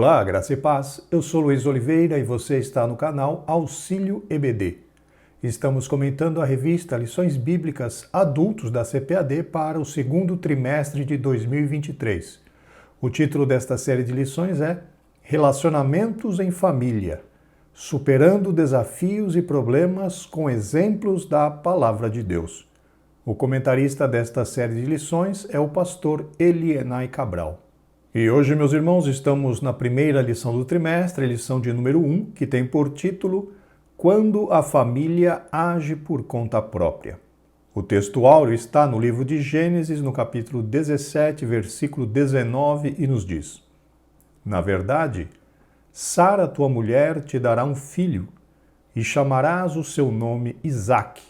Olá, graça e paz. Eu sou Luiz Oliveira e você está no canal Auxílio EBD. Estamos comentando a revista Lições Bíblicas Adultos da CPAD para o segundo trimestre de 2023. O título desta série de lições é Relacionamentos em Família, superando desafios e problemas com exemplos da Palavra de Deus. O comentarista desta série de lições é o pastor Elienay Cabral. E hoje, meus irmãos, estamos na primeira lição do trimestre, lição de número 1, que tem por título Quando a Família Age por Conta Própria. O texto áureo está no livro de Gênesis, no capítulo 17, versículo 19, e nos diz: Na verdade, Sara, tua mulher, te dará um filho, e chamarás o seu nome Isaque,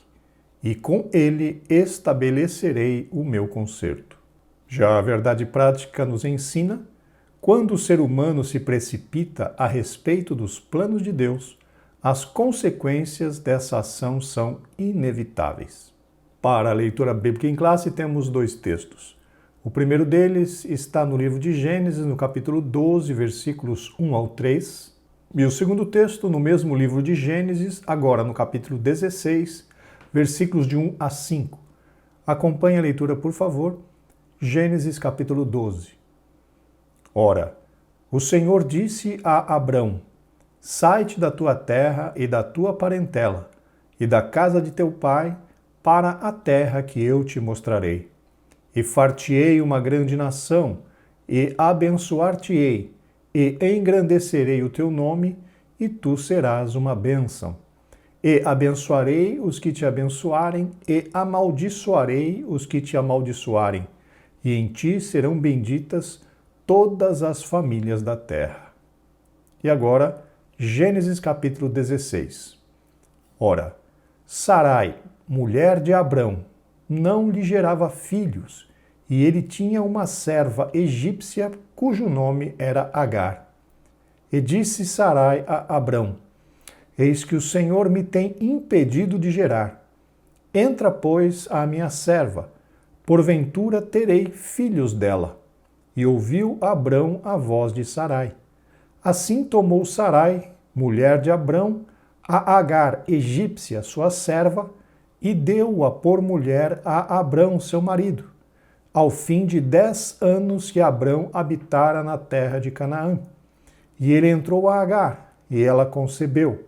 e com ele estabelecerei o meu concerto. Já a verdade prática nos ensina, quando o ser humano se precipita a respeito dos planos de Deus, as consequências dessa ação são inevitáveis. Para a leitura bíblica em classe, temos dois textos. O primeiro deles está no livro de Gênesis, no capítulo 12, versículos 1 ao 3. E o segundo texto, no mesmo livro de Gênesis, agora no capítulo 16, versículos de 1 a 5. Acompanhe a leitura, por favor. Gênesis capítulo 12. Ora, o Senhor disse a Abrão: Sai-te da tua terra e da tua parentela, e da casa de teu pai, para a terra que eu te mostrarei. E far-te-ei uma grande nação, e abençoar-te-ei, e engrandecerei o teu nome, e tu serás uma bênção. E abençoarei os que te abençoarem, e amaldiçoarei os que te amaldiçoarem. E em ti serão benditas todas as famílias da terra. E agora, Gênesis capítulo 16. Ora, Sarai, mulher de Abrão, não lhe gerava filhos, e ele tinha uma serva egípcia cujo nome era Agar. E disse Sarai a Abrão: Eis que o Senhor me tem impedido de gerar. Entra, pois, à minha serva, porventura terei filhos dela. E ouviu Abrão a voz de Sarai. Assim tomou Sarai, mulher de Abrão, a Agar, egípcia, sua serva, e deu-a por mulher a Abrão, seu marido, ao fim de 10 anos que Abrão habitara na terra de Canaã. E ele entrou a Agar, e ela concebeu.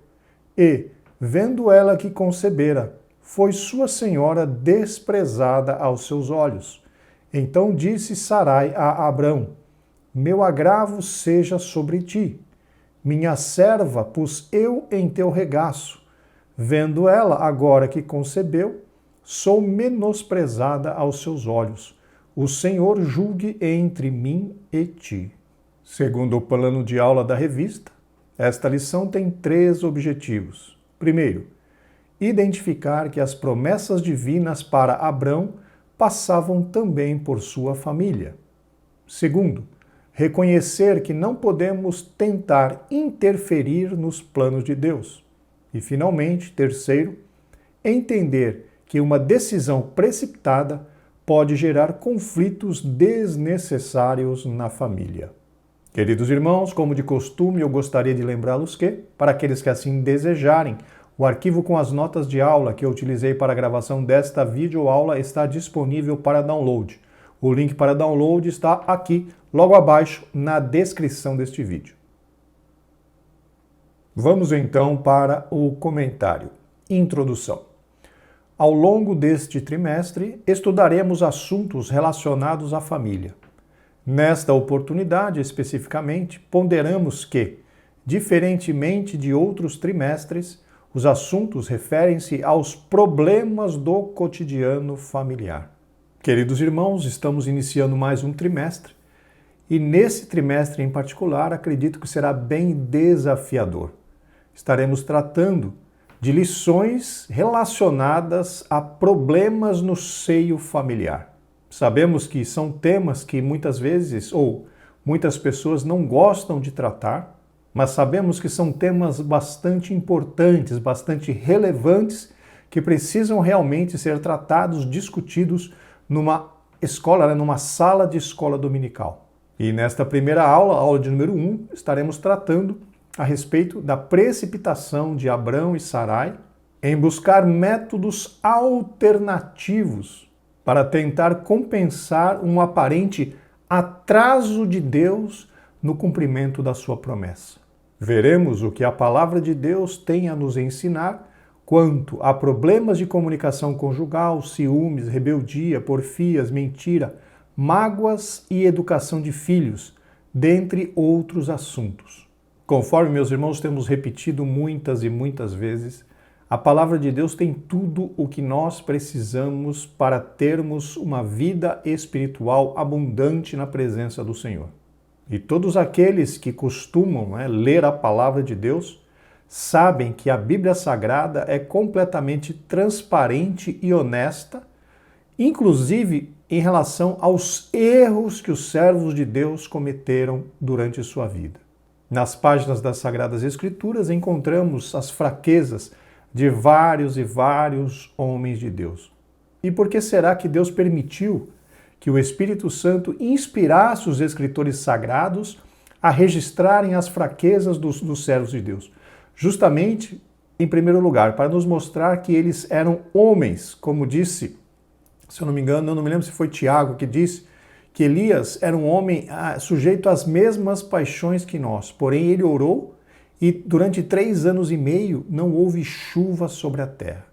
E, vendo ela que concebera, foi sua senhora desprezada aos seus olhos. Então disse Sarai a Abrão: Meu agravo seja sobre ti. Minha serva pus eu em teu regaço. Vendo ela agora que concebeu, sou menosprezada aos seus olhos. O Senhor julgue entre mim e ti. Segundo o plano de aula da revista, esta lição tem 3 objetivos. Primeiro, identificar que as promessas divinas para Abrão passavam também por sua família. Segundo, reconhecer que não podemos tentar interferir nos planos de Deus. E, finalmente, terceiro, entender que uma decisão precipitada pode gerar conflitos desnecessários na família. Queridos irmãos, como de costume, eu gostaria de lembrá-los que, para aqueles que assim desejarem, o arquivo com as notas de aula que eu utilizei para a gravação desta videoaula está disponível para download. O link para download está aqui, logo abaixo, na descrição deste vídeo. Vamos então para o comentário. Introdução. Ao longo deste trimestre, estudaremos assuntos relacionados à família. Nesta oportunidade, especificamente, ponderamos que, diferentemente de outros trimestres, os assuntos referem-se aos problemas do cotidiano familiar. Queridos irmãos, estamos iniciando mais um trimestre e nesse trimestre em particular acredito que será bem desafiador. Estaremos tratando de lições relacionadas a problemas no seio familiar. Sabemos que são temas que muitas vezes ou muitas pessoas não gostam de tratar, mas sabemos que são temas bastante importantes, bastante relevantes, que precisam realmente ser tratados, discutidos numa escola, numa sala de escola dominical. E nesta primeira aula, aula de número 1, estaremos tratando a respeito da precipitação de Abrão e Sarai em buscar métodos alternativos para tentar compensar um aparente atraso de Deus no cumprimento da sua promessa. Veremos o que a palavra de Deus tem a nos ensinar quanto a problemas de comunicação conjugal, ciúmes, rebeldia, porfias, mentira, mágoas e educação de filhos, dentre outros assuntos. Conforme, meus irmãos, temos repetido muitas e muitas vezes, a palavra de Deus tem tudo o que nós precisamos para termos uma vida espiritual abundante na presença do Senhor. E todos aqueles que costumam ler a palavra de Deus sabem que a Bíblia Sagrada é completamente transparente e honesta, inclusive em relação aos erros que os servos de Deus cometeram durante sua vida. Nas páginas das Sagradas Escrituras encontramos as fraquezas de vários e vários homens de Deus. E por que será que Deus permitiu que o Espírito Santo inspirasse os escritores sagrados a registrarem as fraquezas dos servos de Deus? Justamente, em primeiro lugar, para nos mostrar que eles eram homens, como disse, se eu não me engano, eu não me lembro se foi Tiago que disse, que Elias era um homem sujeito às mesmas paixões que nós, porém ele orou e durante 3 anos e meio não houve chuva sobre a terra.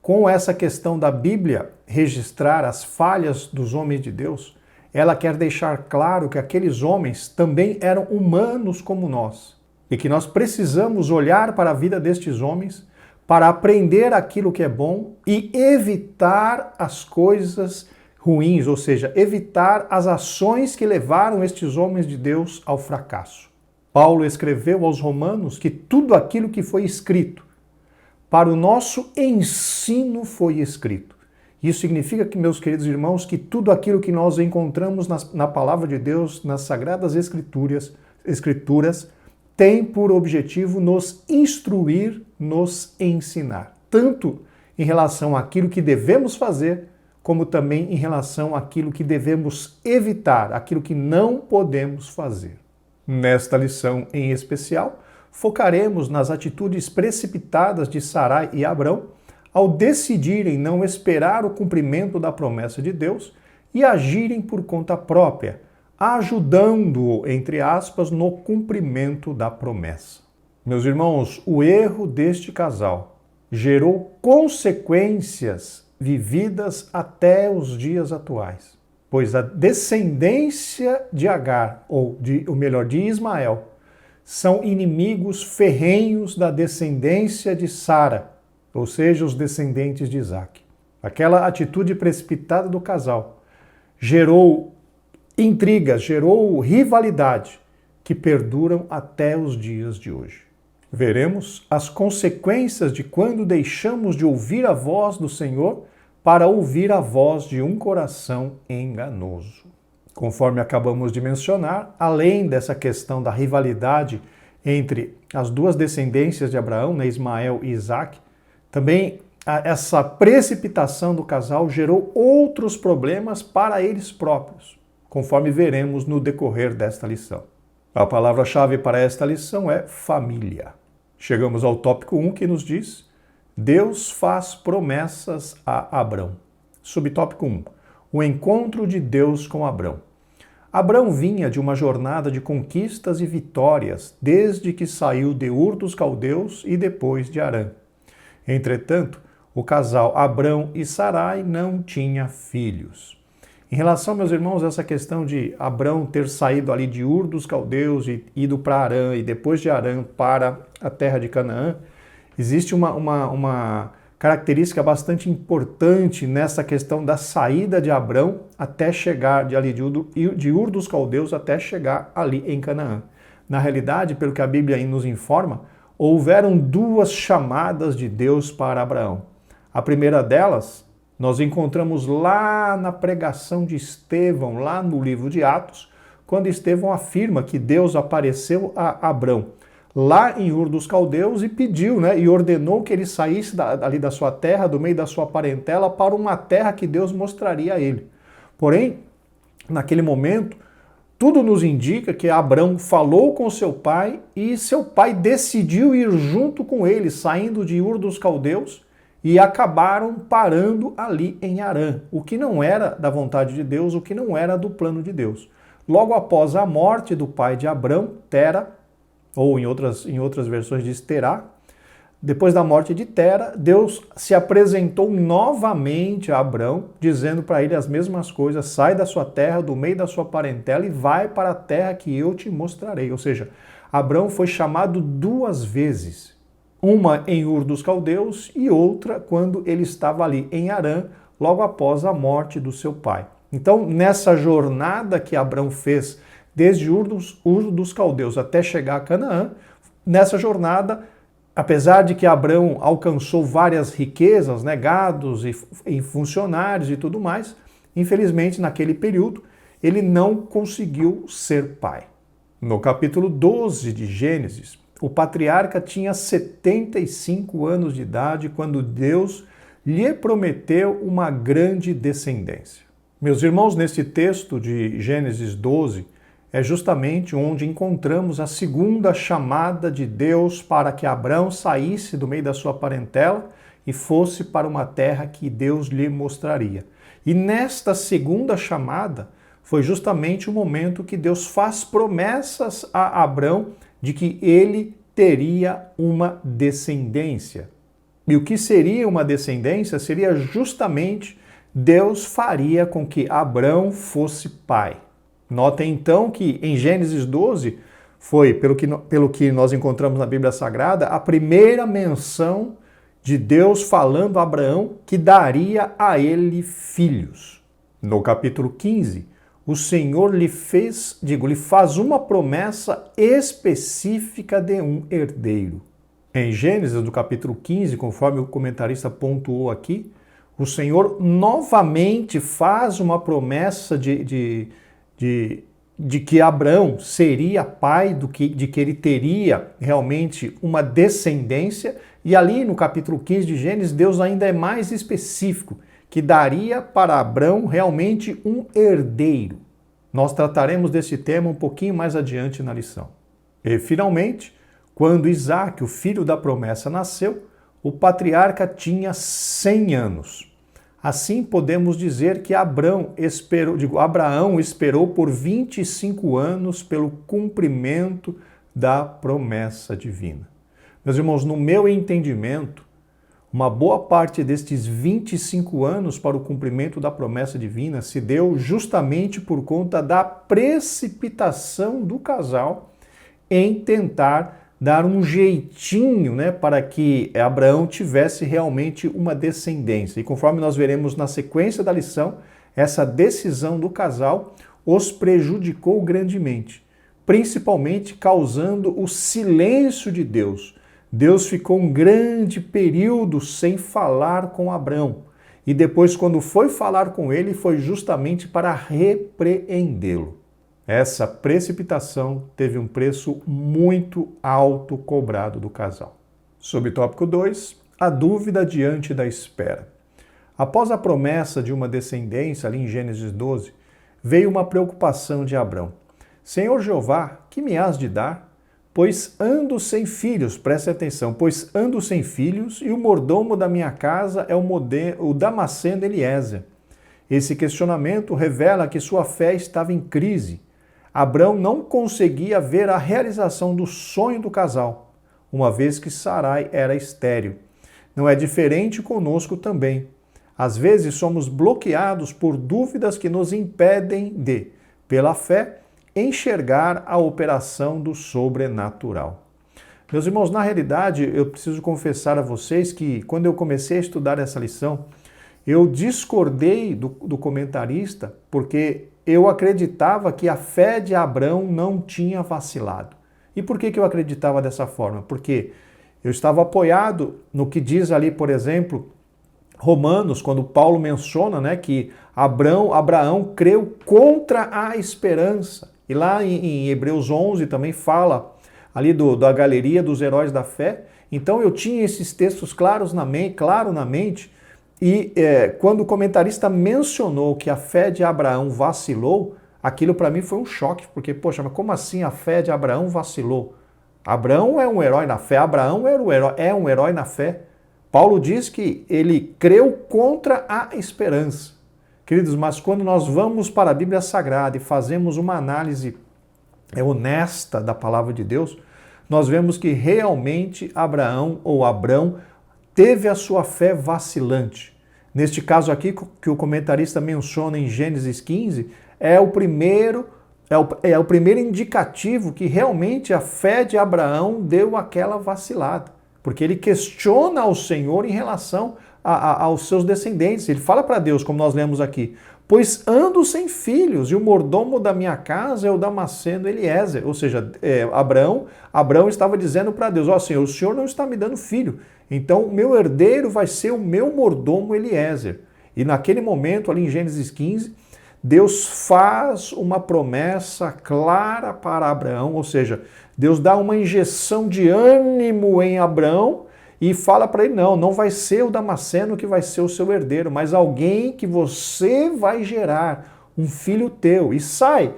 Com essa questão da Bíblia registrar as falhas dos homens de Deus, ela quer deixar claro que aqueles homens também eram humanos como nós e que nós precisamos olhar para a vida destes homens para aprender aquilo que é bom e evitar as coisas ruins, ou seja, evitar as ações que levaram estes homens de Deus ao fracasso. Paulo escreveu aos Romanos que tudo aquilo que foi escrito para o nosso ensino foi escrito. Isso significa que, meus queridos irmãos, que tudo aquilo que nós encontramos na palavra de Deus, nas Sagradas Escrituras, tem por objetivo nos instruir, nos ensinar. Tanto em relação àquilo que devemos fazer, como também em relação àquilo que devemos evitar, aquilo que não podemos fazer. Nesta lição em especial, focaremos nas atitudes precipitadas de Sarai e Abrão ao decidirem não esperar o cumprimento da promessa de Deus e agirem por conta própria, ajudando-o, entre aspas, no cumprimento da promessa. Meus irmãos, o erro deste casal gerou consequências vividas até os dias atuais. Pois a descendência de Agar, de Ismael, são inimigos ferrenhos da descendência de Sara, ou seja, os descendentes de Isaac. Aquela atitude precipitada do casal gerou intrigas, gerou rivalidade que perduram até os dias de hoje. Veremos as consequências de quando deixamos de ouvir a voz do Senhor para ouvir a voz de um coração enganoso. Conforme acabamos de mencionar, além dessa questão da rivalidade entre as duas descendências de Abraão, Ismael e Isaac, também essa precipitação do casal gerou outros problemas para eles próprios, conforme veremos no decorrer desta lição. A palavra-chave para esta lição é família. Chegamos ao tópico 1 que nos diz: Deus faz promessas a Abrão. Subtópico 1. O encontro de Deus com Abrão. Abrão vinha de uma jornada de conquistas e vitórias desde que saiu de Ur dos Caldeus e depois de Harã. Entretanto, o casal Abrão e Sarai não tinha filhos. Em relação, meus irmãos, a essa questão de Abrão ter saído ali de Ur dos Caldeus e ido para Harã e depois de Harã para a terra de Canaã, existe uma característica bastante importante nessa questão da saída de Abrão até chegar de Ur dos Caldeus até chegar ali em Canaã. Na realidade, pelo que a Bíblia nos informa, houveram 2 chamadas de Deus para Abraão. A primeira delas, nós encontramos lá na pregação de Estevão, lá no livro de Atos, quando Estevão afirma que Deus apareceu a Abrão lá em Ur dos Caldeus e pediu, e ordenou que ele saísse ali da sua terra, do meio da sua parentela, para uma terra que Deus mostraria a ele. Porém, naquele momento, Tudo nos indica que Abrão falou com seu pai e seu pai decidiu ir junto com ele, saindo de Ur dos Caldeus, e acabaram parando ali em Harã, o que não era da vontade de Deus, o que não era do plano de Deus. Logo após a morte do pai de Abrão, Tera, ou em outras versões diz Terá, depois da morte de Tera, Deus se apresentou novamente a Abrão, dizendo para ele as mesmas coisas: sai da sua terra, do meio da sua parentela e vai para a terra que eu te mostrarei. Ou seja, Abrão foi chamado duas vezes, uma em Ur dos Caldeus e outra quando ele estava ali em Harã, logo após a morte do seu pai. Então, nessa jornada que Abrão fez, desde Ur dos Caldeus até chegar a Canaã, nessa jornada, apesar de que Abrão alcançou várias riquezas, né, gados e funcionários e tudo mais, infelizmente, naquele período, ele não conseguiu ser pai. No capítulo 12 de Gênesis, o patriarca tinha 75 anos de idade quando Deus lhe prometeu uma grande descendência. Meus irmãos, nesse texto de Gênesis 12, é justamente onde encontramos a segunda chamada de Deus para que Abrão saísse do meio da sua parentela e fosse para uma terra que Deus lhe mostraria. E nesta segunda chamada foi justamente o momento que Deus faz promessas a Abrão de que ele teria uma descendência. E o que seria uma descendência? Seria justamente Deus faria com que Abrão fosse pai. Notem então que em Gênesis 12 foi, pelo que nós encontramos na Bíblia Sagrada, a primeira menção de Deus falando a Abraão que daria a ele filhos. No capítulo 15, o Senhor lhe faz uma promessa específica de um herdeiro. Em Gênesis, no capítulo 15, conforme o comentarista pontuou aqui, o Senhor novamente faz uma promessa de que Abrão seria pai, de que ele teria realmente uma descendência, e ali no capítulo 15 de Gênesis, Deus ainda é mais específico, que daria para Abrão realmente um herdeiro. Nós trataremos desse tema um pouquinho mais adiante na lição. E finalmente, quando Isaque, o filho da promessa, nasceu, o patriarca tinha 100 anos. Assim podemos dizer que Abraão esperou por 25 anos pelo cumprimento da promessa divina. Meus irmãos, no meu entendimento, uma boa parte destes 25 anos para o cumprimento da promessa divina se deu justamente por conta da precipitação do casal em tentar dar um jeitinho, né, para que Abraão tivesse realmente uma descendência. E conforme nós veremos na sequência da lição, essa decisão do casal os prejudicou grandemente, principalmente causando o silêncio de Deus. Deus ficou um grande período sem falar com Abraão. E depois, quando foi falar com ele, foi justamente para repreendê-lo. Essa precipitação teve um preço muito alto cobrado do casal. Subtópico 2, a dúvida diante da espera. Após a promessa de uma descendência, ali em Gênesis 12, veio uma preocupação de Abrão. Senhor Jeová, que me hás de dar? Pois ando sem filhos, preste atenção, pois ando sem filhos e o mordomo da minha casa é o Damasceno Eliezer. Esse questionamento revela que sua fé estava em crise. Abrão não conseguia ver a realização do sonho do casal, uma vez que Sarai era estéril. Não é diferente conosco também. Às vezes somos bloqueados por dúvidas que nos impedem de, pela fé, enxergar a operação do sobrenatural. Meus irmãos, na realidade, eu preciso confessar a vocês que quando eu comecei a estudar essa lição, eu discordei do comentarista porque eu acreditava que a fé de Abrão não tinha vacilado. E por que eu acreditava dessa forma? Porque eu estava apoiado no que diz ali, por exemplo, Romanos, quando Paulo menciona, né, que Abraão creu contra a esperança. E lá em Hebreus 11 também fala ali da galeria dos heróis da fé. Então eu tinha esses textos claro na mente, e quando o comentarista mencionou que a fé de Abraão vacilou, aquilo para mim foi um choque, porque, poxa, mas como assim a fé de Abraão vacilou? Abraão é um herói na fé, Abraão é um herói na fé. Paulo diz que ele creu contra a esperança. Queridos, mas quando nós vamos para a Bíblia Sagrada e fazemos uma análise honesta da palavra de Deus, nós vemos que realmente Abrão teve a sua fé vacilante. Neste caso aqui, que o comentarista menciona em Gênesis 15, é o primeiro indicativo que realmente a fé de Abraão deu aquela vacilada. Porque ele questiona ao Senhor em relação aos seus descendentes. Ele fala para Deus, como nós lemos aqui, pois ando sem filhos, e o mordomo da minha casa é o Damasceno Eliezer. Ou seja, Abraão estava dizendo para Deus, ó Senhor, o Senhor não está me dando filho, então o meu herdeiro vai ser o meu mordomo Eliezer. E naquele momento, ali em Gênesis 15, Deus faz uma promessa clara para Abraão, ou seja, Deus dá uma injeção de ânimo em Abraão e fala para ele, não vai ser o Damasceno que vai ser o seu herdeiro, mas alguém que você vai gerar, um filho teu. E sai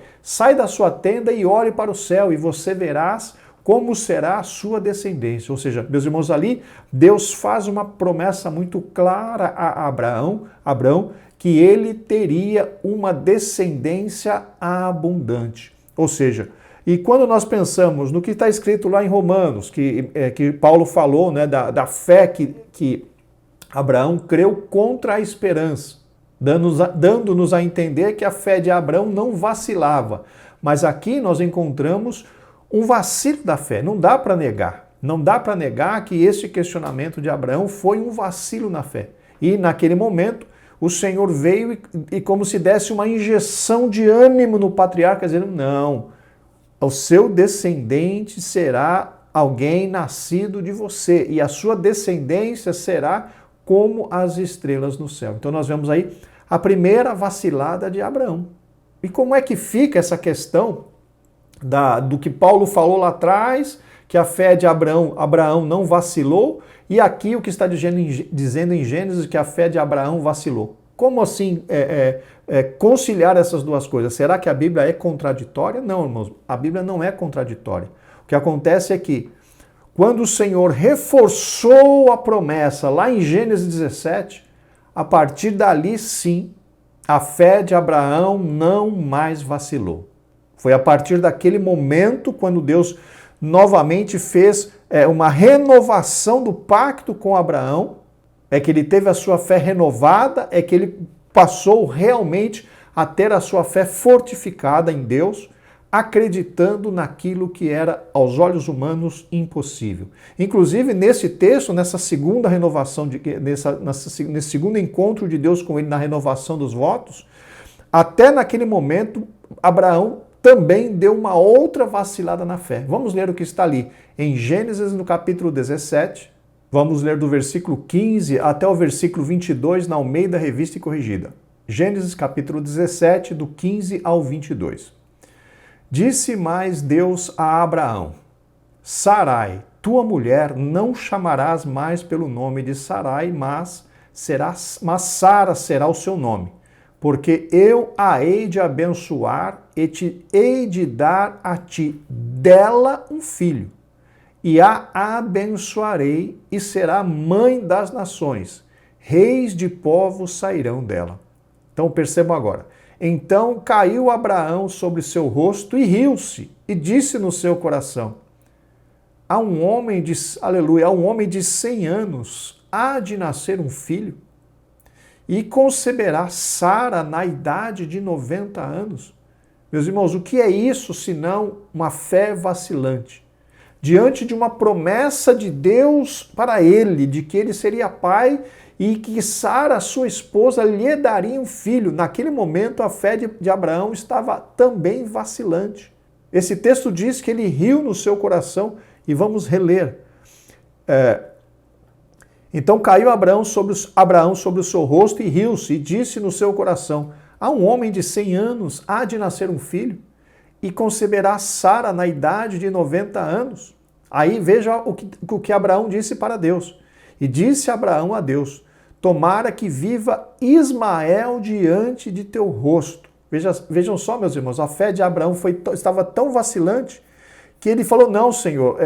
da sua tenda e olhe para o céu e você verás como será a sua descendência. Ou seja, meus irmãos, ali Deus faz uma promessa muito clara a Abraão, que ele teria uma descendência abundante. Ou seja, e quando nós pensamos no que está escrito lá em Romanos, que Paulo falou, né, da fé que Abraão creu contra a esperança, dando-nos a entender que a fé de Abraão não vacilava. Mas aqui nós encontramos um vacilo da fé, não dá para negar. Não dá para negar que este questionamento de Abraão foi um vacilo na fé. E naquele momento, o Senhor veio e como se desse uma injeção de ânimo no patriarca, dizendo, não, o seu descendente será alguém nascido de você, e a sua descendência será como as estrelas no céu. Então nós vemos aí a primeira vacilada de Abraão. E como é que fica essa questão do que Paulo falou lá atrás, que a fé de Abraão não vacilou, e aqui o que está dizendo em Gênesis que a fé de Abraão vacilou? Como assim conciliar essas duas coisas? Será que a Bíblia é contraditória? Não, irmãos, a Bíblia não é contraditória. O que acontece é que quando o Senhor reforçou a promessa lá em Gênesis 17, a partir dali sim, a fé de Abraão não mais vacilou. Foi a partir daquele momento quando Deus novamente fez uma renovação do pacto com Abraão, é que ele teve a sua fé renovada, é que ele passou realmente a ter a sua fé fortificada em Deus, acreditando naquilo que era aos olhos humanos impossível. Inclusive nesse texto, nessa segunda renovação, nesse segundo encontro de Deus com ele na renovação dos votos, até naquele momento Abraão também deu uma outra vacilada na fé. Vamos ler o que está ali em Gênesis no capítulo 17, vamos ler do versículo 15 até o versículo 22 na Almeida Revista e Corrigida. Gênesis capítulo 17, do 15 ao 22. Disse mais Deus a Abraão, Sarai, tua mulher, não chamarás mais pelo nome de Sarai, mas Sara será o seu nome, porque eu a hei de abençoar e te hei de dar a ti dela um filho, e a abençoarei e será mãe das nações, reis de povos sairão dela. Então percebam agora. Então caiu Abraão sobre seu rosto e riu-se, e disse no seu coração, a um homem de 100 anos há de nascer um filho, e conceberá Sara na idade de 90 anos. Meus irmãos, o que é isso senão uma fé vacilante? Diante de uma promessa de Deus para ele, de que ele seria pai e que Sara, sua esposa, lhe daria um filho. Naquele momento, a fé de Abraão estava também vacilante. Esse texto diz que ele riu no seu coração, e vamos reler. Então caiu Abraão sobre o seu rosto e riu-se, e disse no seu coração, a um homem de 100 anos há de nascer um filho, e conceberá Sara na idade de 90 anos. Aí veja o que Abraão disse para Deus. E disse Abraão a Deus, tomara que viva Ismael diante de teu rosto, Vejam só, meus irmãos, a fé de Abraão estava tão vacilante que ele falou, não, Senhor,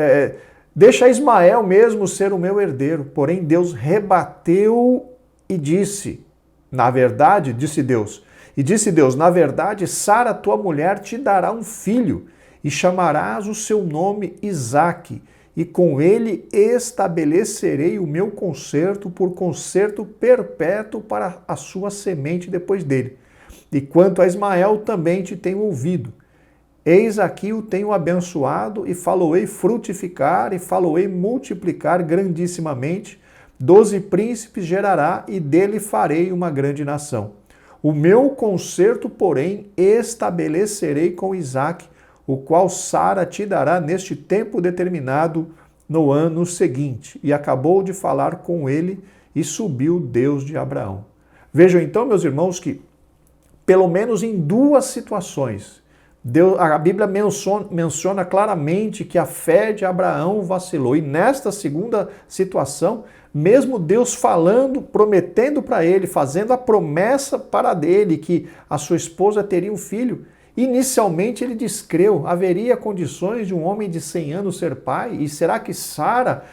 deixa Ismael mesmo ser o meu herdeiro. Porém, Deus rebateu e disse, na verdade, disse Deus, na verdade, Sara, tua mulher, te dará um filho, e chamarás o seu nome Isaque, e com ele estabelecerei o meu concerto por concerto perpétuo para a sua semente depois dele. E quanto a Ismael, também te tenho ouvido. Eis aqui o tenho abençoado, e faloei frutificar, e faloei multiplicar grandissimamente. 12 príncipes gerará, e dele farei uma grande nação. O meu concerto, porém, estabelecerei com Isaque, o qual Sara te dará neste tempo determinado no ano seguinte. E acabou de falar com ele, e subiu Deus de Abraão. Vejam então, meus irmãos, que pelo menos em duas situações, a Bíblia menciona claramente que a fé de Abraão vacilou. E nesta segunda situação, mesmo Deus falando, prometendo para ele, fazendo a promessa para dele que a sua esposa teria um filho, inicialmente ele descreu, haveria condições de um homem de 100 anos ser pai? E será que Sara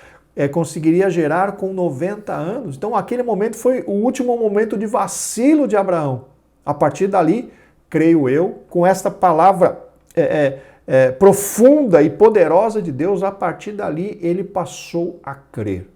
conseguiria gerar com 90 anos? Então aquele momento foi o último momento de vacilo de Abraão. A partir dali, creio eu, com esta palavra profunda e poderosa de Deus, a partir dali ele passou a crer.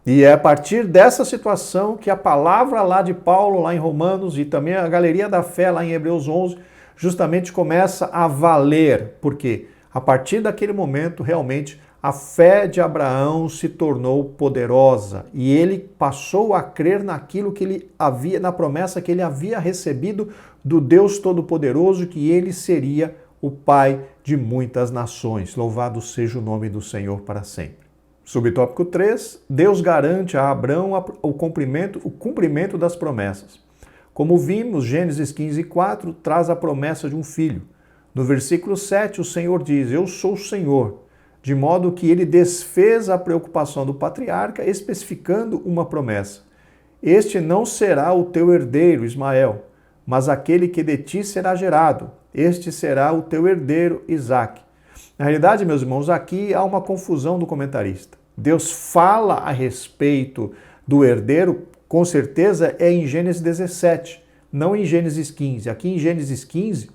E é a partir dessa situação que a palavra lá de Paulo, lá em Romanos, e também a galeria da fé lá em Hebreus 11, justamente começa a valer. Porque a partir daquele momento, realmente, a fé de Abraão se tornou poderosa e ele passou a crer naquilo que ele havia, na promessa que ele havia recebido do Deus Todo-Poderoso, que ele seria o pai de muitas nações. Louvado seja o nome do Senhor para sempre. Subtópico 3, Deus garante a Abraão o cumprimento das promessas. Como vimos, Gênesis 15:4 traz a promessa de um filho. No versículo 7, o Senhor diz, eu sou o Senhor, de modo que ele desfez a preocupação do patriarca, especificando uma promessa. Este não será o teu herdeiro, Ismael, mas aquele que de ti será gerado. Este será o teu herdeiro, Isaque. Na realidade, meus irmãos, aqui há uma confusão do comentarista. Deus fala a respeito do herdeiro, com certeza é em Gênesis 17, não em Gênesis 15. Aqui em Gênesis 15,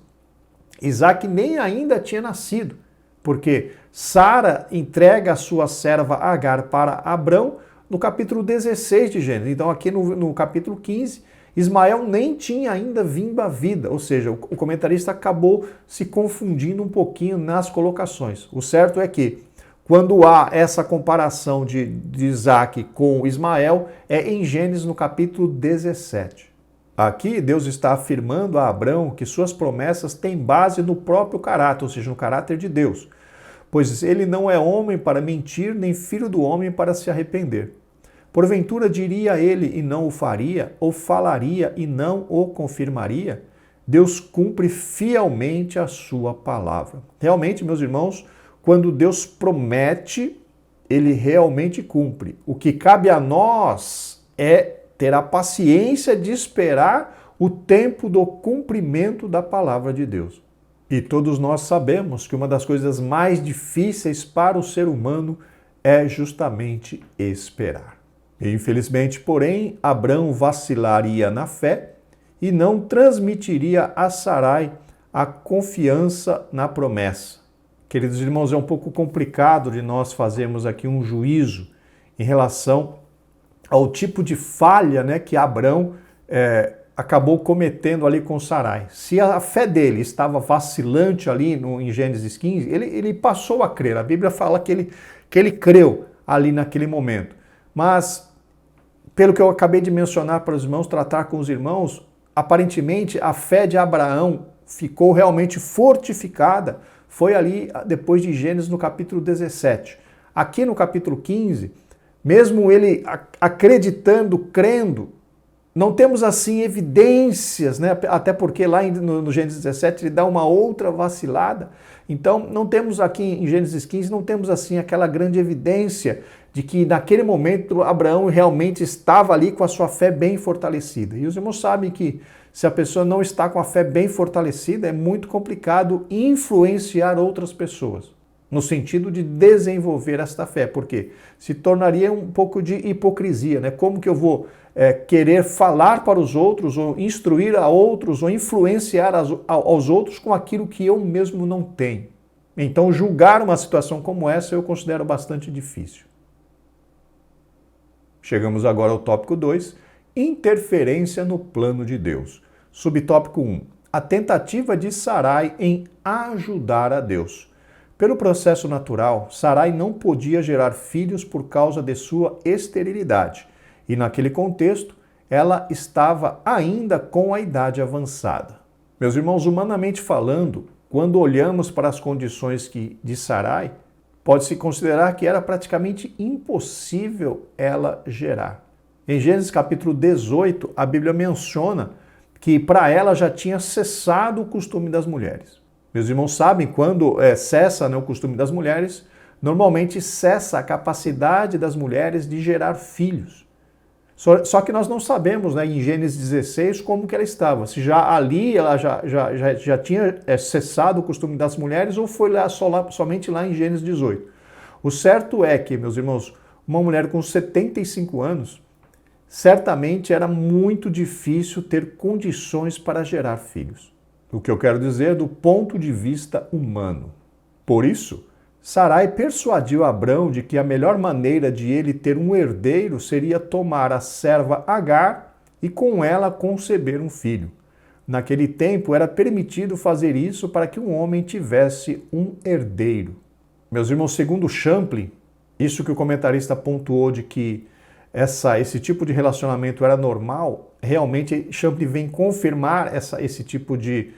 Isaque nem ainda tinha nascido, porque Sara entrega a sua serva Agar para Abrão no capítulo 16 de Gênesis. Então aqui no capítulo 15, Ismael nem tinha ainda vindo à vida, ou seja, o comentarista acabou se confundindo um pouquinho nas colocações. O certo é que quando há essa comparação de Isaque com Ismael, é em Gênesis no capítulo 17. Aqui Deus está afirmando a Abrão que suas promessas têm base no próprio caráter, ou seja, no caráter de Deus. Pois ele não é homem para mentir, nem filho do homem para se arrepender. Porventura diria ele e não o faria, ou falaria e não o confirmaria? Deus cumpre fielmente a sua palavra. Realmente, meus irmãos, quando Deus promete, ele realmente cumpre. O que cabe a nós é ter a paciência de esperar o tempo do cumprimento da palavra de Deus. E todos nós sabemos que uma das coisas mais difíceis para o ser humano é justamente esperar. E, infelizmente, porém, Abrão vacilaria na fé e não transmitiria a Sarai a confiança na promessa. Queridos irmãos, é um pouco complicado de nós fazermos aqui um juízo em relação ao tipo de falha, que Abrão acabou cometendo ali com Sarai. Se a fé dele estava vacilante ali em Gênesis 15, ele passou a crer. A Bíblia fala que ele creu ali naquele momento. Mas, pelo que eu acabei de mencionar para os irmãos, tratar com os irmãos, aparentemente a fé de Abraão ficou realmente fortificada. Foi ali depois de Gênesis no capítulo 17. Aqui no capítulo 15, mesmo ele acreditando, crendo, não temos assim evidências, até porque lá no Gênesis 17 ele dá uma outra vacilada. Então não temos aqui em Gênesis 15, não temos assim aquela grande evidência de que naquele momento Abraão realmente estava ali com a sua fé bem fortalecida. E os irmãos sabem que se a pessoa não está com a fé bem fortalecida, é muito complicado influenciar outras pessoas, no sentido de desenvolver esta fé, porque se tornaria um pouco de hipocrisia, né? Como que eu vou querer falar para os outros, ou instruir a outros, ou influenciar aos outros com aquilo que eu mesmo não tenho? Então, julgar uma situação como essa eu considero bastante difícil. Chegamos agora ao tópico 2, interferência no plano de Deus. Subtópico 1, a tentativa de Sarai em ajudar a Deus. Pelo processo natural, Sarai não podia gerar filhos por causa de sua esterilidade. E naquele contexto, ela estava ainda com a idade avançada. Meus irmãos, humanamente falando, quando olhamos para as condições de Sarai, pode-se considerar que era praticamente impossível ela gerar. Em Gênesis capítulo 18, a Bíblia menciona que para ela já tinha cessado o costume das mulheres. Meus irmãos sabem, quando cessa, né, o costume das mulheres, normalmente cessa a capacidade das mulheres de gerar filhos. Só que nós não sabemos, né, em Gênesis 16 como que ela estava. Se já ali ela já tinha cessado o costume das mulheres ou foi somente lá em Gênesis 18. O certo é que, meus irmãos, uma mulher com 75 anos, certamente era muito difícil ter condições para gerar filhos. O que eu quero dizer do ponto de vista humano. Por isso, Sarai persuadiu Abrão de que a melhor maneira de ele ter um herdeiro seria tomar a serva Agar e com ela conceber um filho. Naquele tempo era permitido fazer isso para que um homem tivesse um herdeiro. Meus irmãos, segundo Champlin, isso que o comentarista pontuou de que esse tipo de relacionamento era normal, realmente Champlin vem confirmar esse tipo de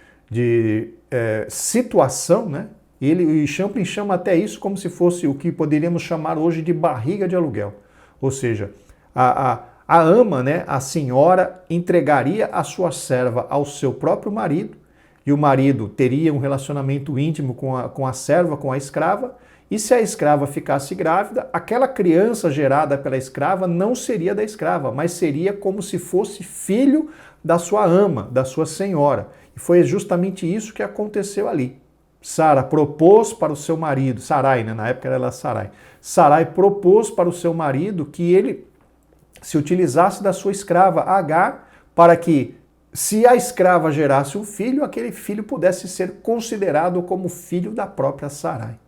situação, né? E Champlin chama até isso como se fosse o que poderíamos chamar hoje de barriga de aluguel. Ou seja, a ama, né, a senhora, entregaria a sua serva ao seu próprio marido, e o marido teria um relacionamento íntimo com a serva, com a escrava, e se a escrava ficasse grávida, aquela criança gerada pela escrava não seria da escrava, mas seria como se fosse filho da sua ama, da sua senhora. E foi justamente isso que aconteceu ali. Sara propôs para o seu marido, Sarai, né? Na época era Sarai. Sarai propôs para o seu marido que ele se utilizasse da sua escrava Agar para que, se a escrava gerasse um filho, aquele filho pudesse ser considerado como filho da própria Sarai.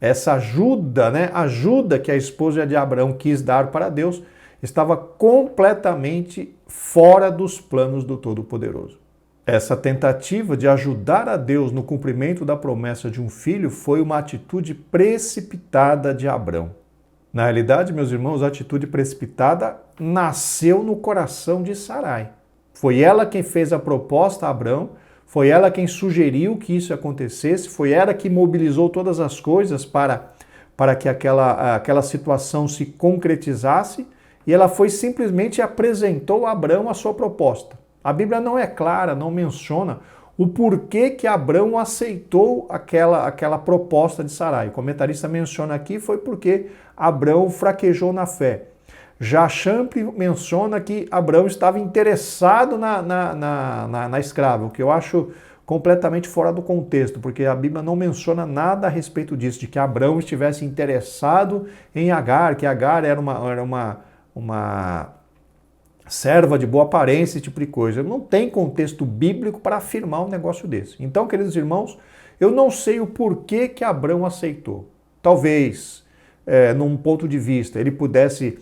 Essa ajuda, né, ajuda que a esposa de Abraão quis dar para Deus, estava completamente fora dos planos do Todo-Poderoso. Essa tentativa de ajudar a Deus no cumprimento da promessa de um filho foi uma atitude precipitada de Abrão. Na realidade, meus irmãos, a atitude precipitada nasceu no coração de Sarai. Foi ela quem fez a proposta a Abrão, foi ela quem sugeriu que isso acontecesse, foi ela que mobilizou todas as coisas para que aquela situação se concretizasse, e ela foi simplesmente apresentou a Abrão a sua proposta. A Bíblia não é clara, não menciona o porquê que Abrão aceitou aquela proposta de Sarai. O comentarista menciona aqui foi porque Abrão fraquejou na fé. Já Champlin menciona que Abrão estava interessado na escrava, o que eu acho completamente fora do contexto, porque a Bíblia não menciona nada a respeito disso, de que Abrão estivesse interessado em Agar, que Agar era uma serva de boa aparência, esse tipo de coisa. Não tem contexto bíblico para afirmar um negócio desse. Então, queridos irmãos, eu não sei o porquê que Abrão aceitou. Talvez, num ponto de vista, ele pudesse...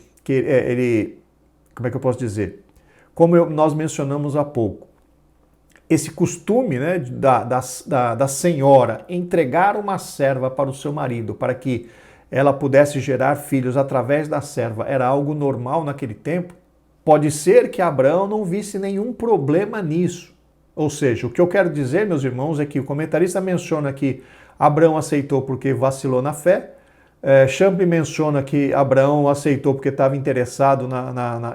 como é que eu posso dizer? Como nós mencionamos há pouco, esse costume, né, da senhora entregar uma serva para o seu marido, para que ela pudesse gerar filhos através da serva, era algo normal naquele tempo. Pode ser que Abraão não visse nenhum problema nisso. Ou seja, o que eu quero dizer, meus irmãos, é que o comentarista menciona que Abraão aceitou porque vacilou na fé. Champlin menciona que Abraão aceitou porque estava interessado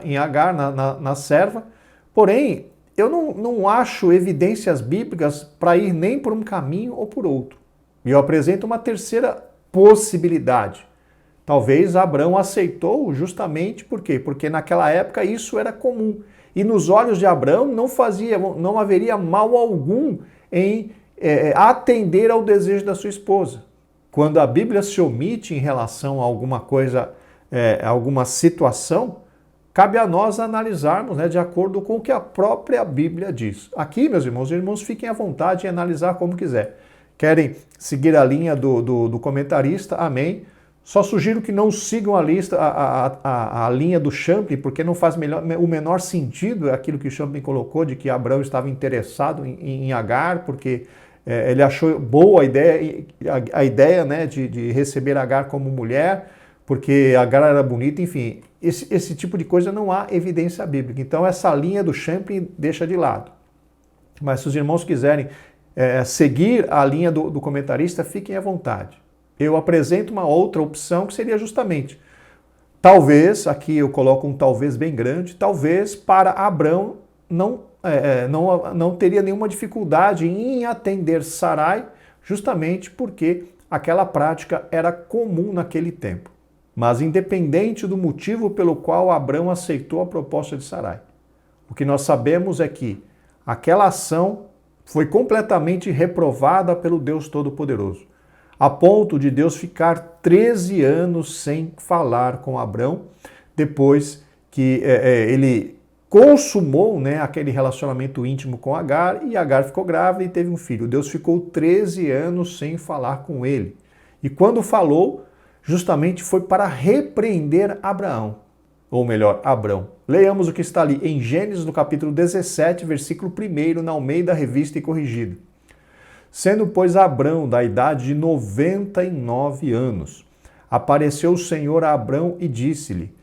em Agar, na serva. Porém, eu não acho evidências bíblicas para ir nem por um caminho ou por outro. E eu apresento uma terceira possibilidade. Talvez Abraão aceitou justamente por quê? Porque naquela época isso era comum. E nos olhos de Abraão não haveria mal algum em atender ao desejo da sua esposa. Quando a Bíblia se omite em relação a alguma coisa, alguma situação, cabe a nós analisarmos, de acordo com o que a própria Bíblia diz. Aqui, meus irmãos, fiquem à vontade em analisar como quiser. Querem seguir a linha do comentarista? Amém. Só sugiro que não sigam a linha do Champlin, porque não faz o menor sentido aquilo que o Champlin colocou, de que Abraão estava interessado em Agar, porque ele achou boa a ideia de receber Agar como mulher, porque Agar era bonita, enfim. Esse tipo de coisa não há evidência bíblica. Então essa linha do Champlin deixa de lado. Mas se os irmãos quiserem seguir a linha do comentarista, fiquem à vontade. Eu apresento uma outra opção que seria justamente, talvez, aqui eu coloco um talvez bem grande, talvez para Abrão não teria nenhuma dificuldade em atender Sarai, justamente porque aquela prática era comum naquele tempo. Mas independente do motivo pelo qual Abrão aceitou a proposta de Sarai, o que nós sabemos é que aquela ação foi completamente reprovada pelo Deus Todo-Poderoso, a ponto de Deus ficar 13 anos sem falar com Abrão, depois que ele consumou aquele relacionamento íntimo com Agar, e Agar ficou grávida e teve um filho. Deus ficou 13 anos sem falar com ele. E quando falou, justamente foi para repreender Abraão, ou melhor, Abrão. Leiamos o que está ali em Gênesis, no capítulo 17, versículo 1, na Almeida Revista e Corrigida. Sendo, pois, Abrão da idade de 99 anos, apareceu o Senhor a Abrão e disse-lhe: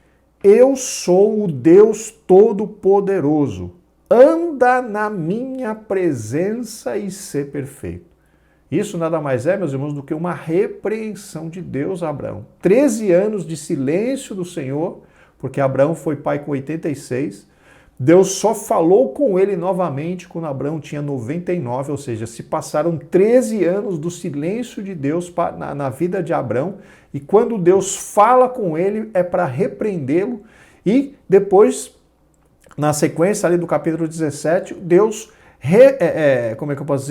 Eu sou o Deus Todo-Poderoso, anda na minha presença e sê perfeito. Isso nada mais é, meus irmãos, do que uma repreensão de Deus a Abraão. 13 anos de silêncio do Senhor, porque Abraão foi pai com 86. Deus só falou com ele novamente quando Abraão tinha 99, ou seja, se passaram 13 anos do silêncio de Deus na vida de Abraão, e quando Deus fala com ele é para repreendê-lo, e depois, na sequência ali do capítulo 17, Deus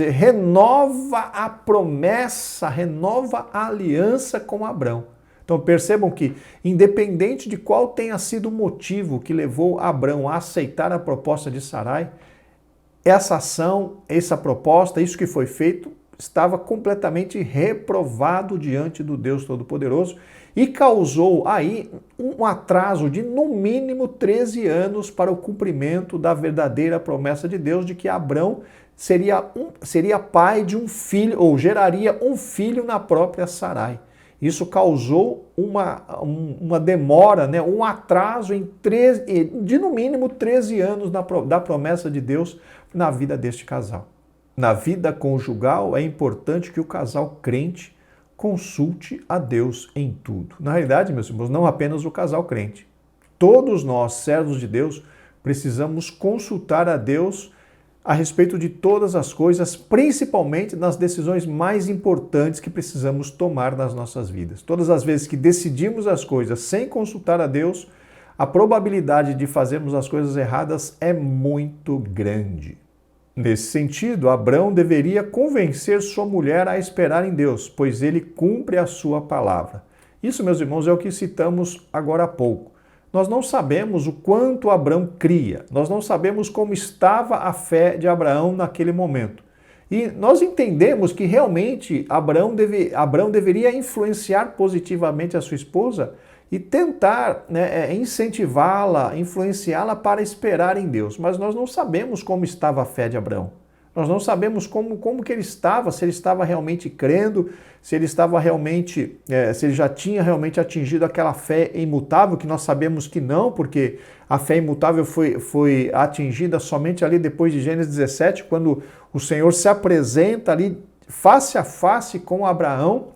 renova a promessa, renova a aliança com Abrão. Então percebam que, independente de qual tenha sido o motivo que levou Abrão a aceitar a proposta de Sarai, essa ação, essa proposta, isso que foi feito, estava completamente reprovado diante do Deus Todo-Poderoso e causou aí um atraso de no mínimo 13 anos para o cumprimento da verdadeira promessa de Deus de que Abrão seria pai de um filho, ou geraria um filho na própria Sarai. Isso causou uma demora, um atraso de no mínimo 13 anos da promessa de Deus na vida deste casal. Na vida conjugal é importante que o casal crente consulte a Deus em tudo. Na realidade, meus irmãos, não apenas o casal crente. Todos nós, servos de Deus, precisamos consultar a Deus a respeito de todas as coisas, principalmente nas decisões mais importantes que precisamos tomar nas nossas vidas. Todas as vezes que decidimos as coisas sem consultar a Deus, a probabilidade de fazermos as coisas erradas é muito grande. Nesse sentido, Abrão deveria convencer sua mulher a esperar em Deus, pois ele cumpre a sua palavra. Isso, meus irmãos, é o que citamos agora há pouco. Nós não sabemos o quanto Abrão cria, nós não sabemos como estava a fé de Abraão naquele momento. E nós entendemos que realmente Abrão deveria influenciar positivamente a sua esposa e tentar incentivá-la, influenciá-la para esperar em Deus. Mas nós não sabemos como estava a fé de Abrão. Nós não sabemos como que ele estava, se ele estava realmente crendo, se ele estava realmente, se ele já tinha realmente atingido aquela fé imutável, que nós sabemos que não, porque a fé imutável foi atingida somente ali depois de Gênesis 17, quando o Senhor se apresenta ali face a face com Abraão,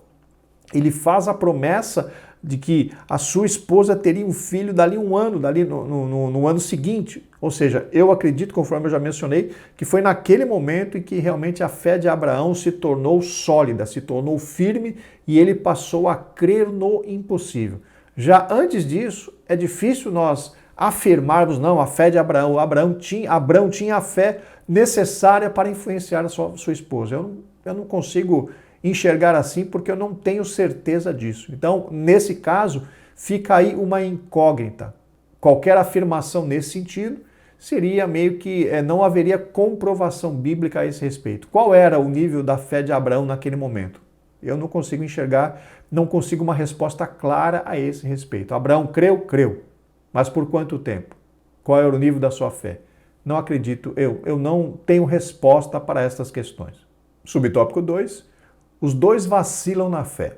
ele faz a promessa de que a sua esposa teria um filho dali um ano, dali no ano seguinte. Ou seja, eu acredito, conforme eu já mencionei, que foi naquele momento em que realmente a fé de Abraão se tornou sólida, se tornou firme e ele passou a crer no impossível. Já antes disso, é difícil nós afirmarmos, não, a fé de Abraão. Abraão tinha a fé necessária para influenciar a sua esposa. Eu não consigo enxergar assim porque eu não tenho certeza disso. Então, nesse caso, fica aí uma incógnita. Qualquer afirmação nesse sentido seria meio que não haveria comprovação bíblica a esse respeito. Qual era o nível da fé de Abraão naquele momento? Eu não consigo enxergar, não consigo uma resposta clara a esse respeito. Abraão creu? Creu. Mas por quanto tempo? Qual era o nível da sua fé? Não acredito, eu não tenho resposta para estas questões. Subtópico 2. Os dois vacilam na fé.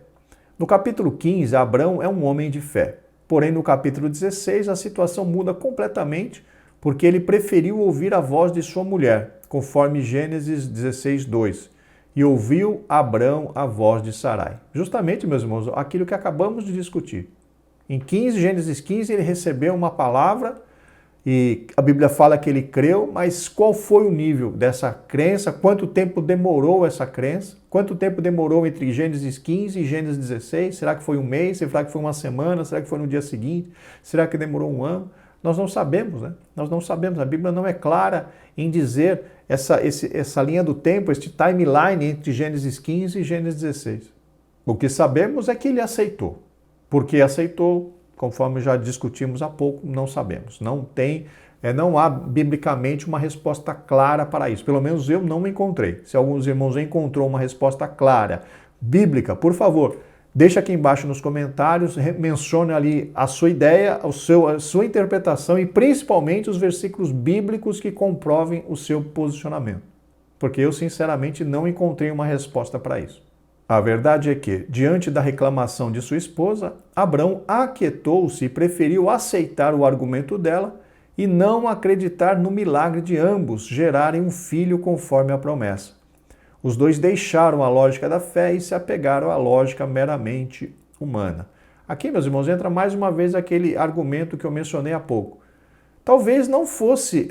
No capítulo 15, Abraão é um homem de fé. Porém, no capítulo 16, a situação muda completamente porque ele preferiu ouvir a voz de sua mulher, conforme Gênesis 16, 2. E ouviu Abrão a voz de Sarai. Justamente, meus irmãos, aquilo que acabamos de discutir. Em Gênesis 15, ele recebeu uma palavra e a Bíblia fala que ele creu, mas qual foi o nível dessa crença? Quanto tempo demorou essa crença? Quanto tempo demorou entre Gênesis 15 e Gênesis 16? Será que foi um mês? Será que foi uma semana? Será que foi no dia seguinte? Será que demorou um ano? Nós não sabemos, né? Nós não sabemos. A Bíblia não é clara em dizer essa linha do tempo, este timeline entre Gênesis 15 e Gênesis 16. O que sabemos é que ele aceitou. Por que aceitou? Conforme já discutimos há pouco, não sabemos. Não há biblicamente uma resposta clara para isso. Pelo menos eu não encontrei. Se alguns irmãos encontrou uma resposta clara, bíblica, por favor, deixa aqui embaixo nos comentários, mencione ali a sua ideia, a sua interpretação e principalmente os versículos bíblicos que comprovem o seu posicionamento. Porque eu, sinceramente, não encontrei uma resposta para isso. A verdade é que, diante da reclamação de sua esposa, Abrão aquietou-se e preferiu aceitar o argumento dela e não acreditar no milagre de ambos gerarem um filho conforme a promessa. Os dois deixaram a lógica da fé e se apegaram à lógica meramente humana. Aqui, meus irmãos, entra mais uma vez aquele argumento que eu mencionei há pouco. Talvez não fosse...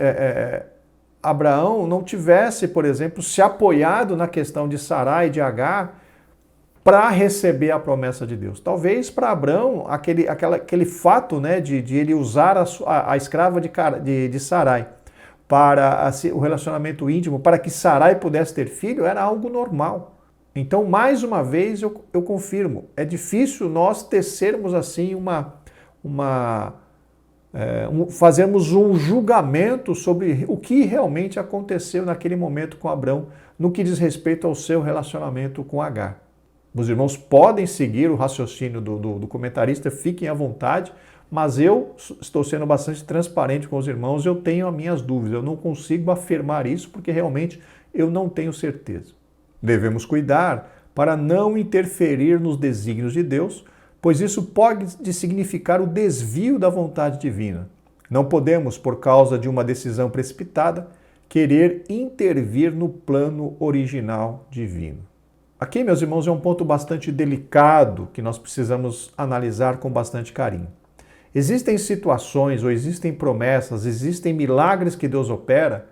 Abraão não tivesse, por exemplo, se apoiado na questão de Sarai e de Agar para receber a promessa de Deus. Talvez para Abrão, aquele fato, né, de ele usar a escrava de Sarai para o relacionamento íntimo, para que Sarai pudesse ter filho, era algo normal. Então, mais uma vez, eu confirmo, é difícil nós tecermos assim fazermos um julgamento sobre o que realmente aconteceu naquele momento com Abrão, no que diz respeito ao seu relacionamento com Agar. Os irmãos podem seguir o raciocínio do comentarista, fiquem à vontade, mas eu estou sendo bastante transparente com os irmãos, eu tenho as minhas dúvidas, eu não consigo afirmar isso porque realmente eu não tenho certeza. Devemos cuidar para não interferir nos desígnios de Deus, pois isso pode significar o desvio da vontade divina. Não podemos, por causa de uma decisão precipitada, querer intervir no plano original divino. Aqui, meus irmãos, é um ponto bastante delicado que nós precisamos analisar com bastante carinho. Existem situações ou existem promessas, existem milagres que Deus opera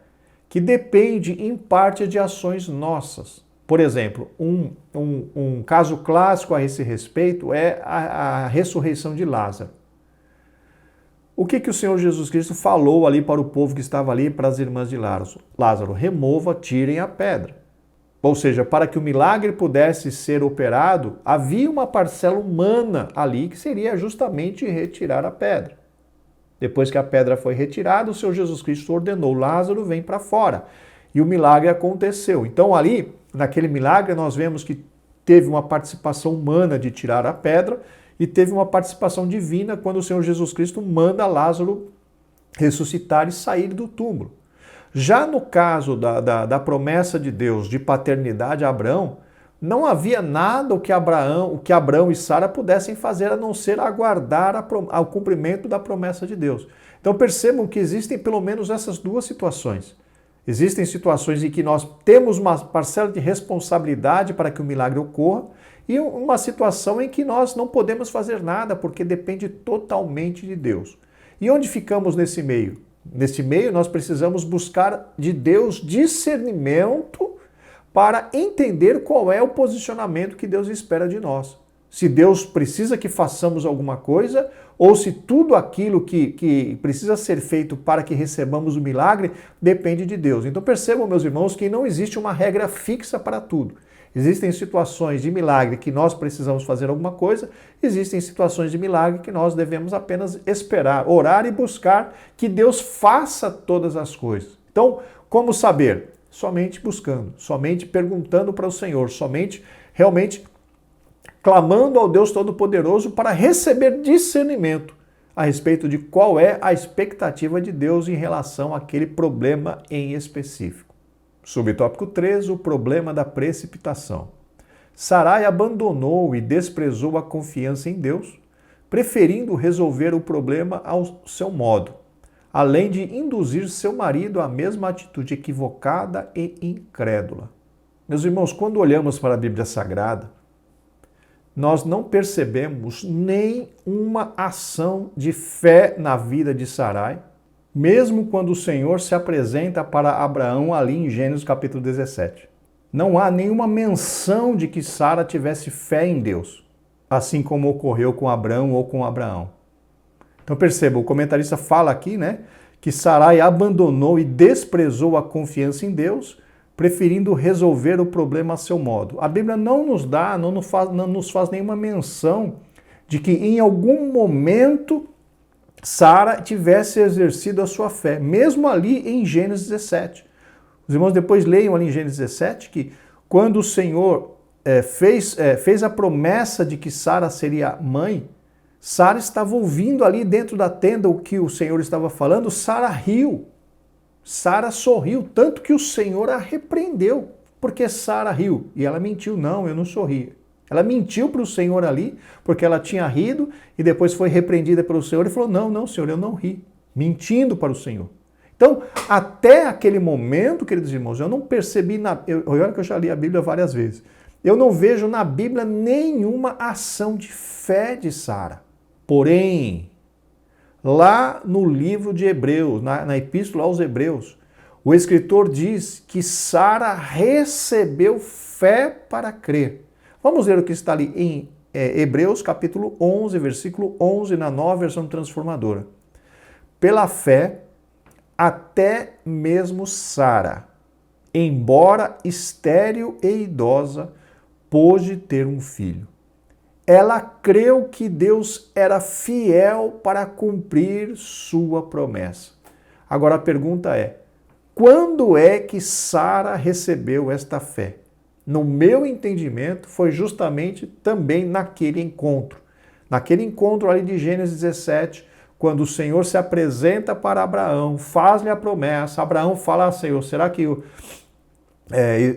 que depende em parte de ações nossas. Por exemplo, um caso clássico a esse respeito é a ressurreição de Lázaro. O que o Senhor Jesus Cristo falou ali para o povo que estava ali, para as irmãs de Lázaro? Remova, tirem a pedra. Ou seja, para que o milagre pudesse ser operado, havia uma parcela humana ali que seria justamente retirar a pedra. Depois que a pedra foi retirada, o Senhor Jesus Cristo ordenou, Lázaro, vem para fora. E o milagre aconteceu. Então ali, naquele milagre, nós vemos que teve uma participação humana de tirar a pedra e teve uma participação divina quando o Senhor Jesus Cristo manda Lázaro ressuscitar e sair do túmulo. Já no caso da promessa de Deus de paternidade a Abraão, não havia nada o que Abraão e Sara pudessem fazer a não ser aguardar ao cumprimento da promessa de Deus. Então percebam que existem pelo menos essas duas situações. Existem situações em que nós temos uma parcela de responsabilidade para que o milagre ocorra e uma situação em que nós não podemos fazer nada porque depende totalmente de Deus. E onde ficamos nesse meio? Nesse meio, nós precisamos buscar de Deus discernimento para entender qual é o posicionamento que Deus espera de nós. se Deus precisa que façamos alguma coisa ou se tudo aquilo que precisa ser feito para que recebamos o milagre depende de Deus. Então percebam, meus irmãos, que não existe uma regra fixa para tudo. Existem situações de milagre que nós precisamos fazer alguma coisa, existem situações de milagre que nós devemos apenas esperar, orar e buscar que Deus faça todas as coisas. Então, como saber? Somente buscando, somente perguntando para o Senhor, somente realmente clamando ao Deus Todo-Poderoso para receber discernimento a respeito de qual é a expectativa de Deus em relação àquele problema em específico. Subtópico 3, o problema da precipitação. Sarai abandonou e desprezou a confiança em Deus, preferindo resolver o problema ao seu modo, além de induzir seu marido à mesma atitude equivocada e incrédula. Meus irmãos, quando olhamos para a Bíblia Sagrada, nós não percebemos nenhuma ação de fé na vida de Sarai, mesmo quando o Senhor se apresenta para Abraão ali em Gênesis capítulo 17. Não há nenhuma menção de que Sara tivesse fé em Deus, assim como ocorreu com Abraão ou com Abraão. Então perceba, o comentarista fala aqui, que Sarai abandonou e desprezou a confiança em Deus, preferindo resolver o problema a seu modo. A Bíblia não nos faz nenhuma menção de que em algum momento Sara tivesse exercido a sua fé, mesmo ali em Gênesis 17. Os irmãos depois leiam ali em Gênesis 17 que quando o Senhor fez a promessa de que Sara seria mãe, Sara estava ouvindo ali dentro da tenda o que o Senhor estava falando, Sara riu. Sara sorriu, tanto que o Senhor a repreendeu, porque Sara riu. E ela mentiu, não, eu não sorri. Ela mentiu para o Senhor ali, porque ela tinha rido e depois foi repreendida pelo Senhor e falou, não, Senhor, eu não ri. Mentindo para o Senhor. Então, até aquele momento, queridos irmãos, eu não percebi, olha que eu já li a Bíblia várias vezes, eu não vejo na Bíblia nenhuma ação de fé de Sara. Porém, lá no livro de Hebreus, na Epístola aos Hebreus, o escritor diz que Sara recebeu fé para crer. Vamos ver o que está ali em Hebreus capítulo 11, versículo 11, na Nova Versão Transformadora. Pela fé, até mesmo Sara, embora estéril e idosa, pôde ter um filho. Ela creu que Deus era fiel para cumprir sua promessa. Agora a pergunta é, quando é que Sara recebeu esta fé? No meu entendimento, foi justamente também naquele encontro. Naquele encontro ali de Gênesis 17, quando o Senhor se apresenta para Abraão, faz-lhe a promessa, Abraão fala, Senhor, será que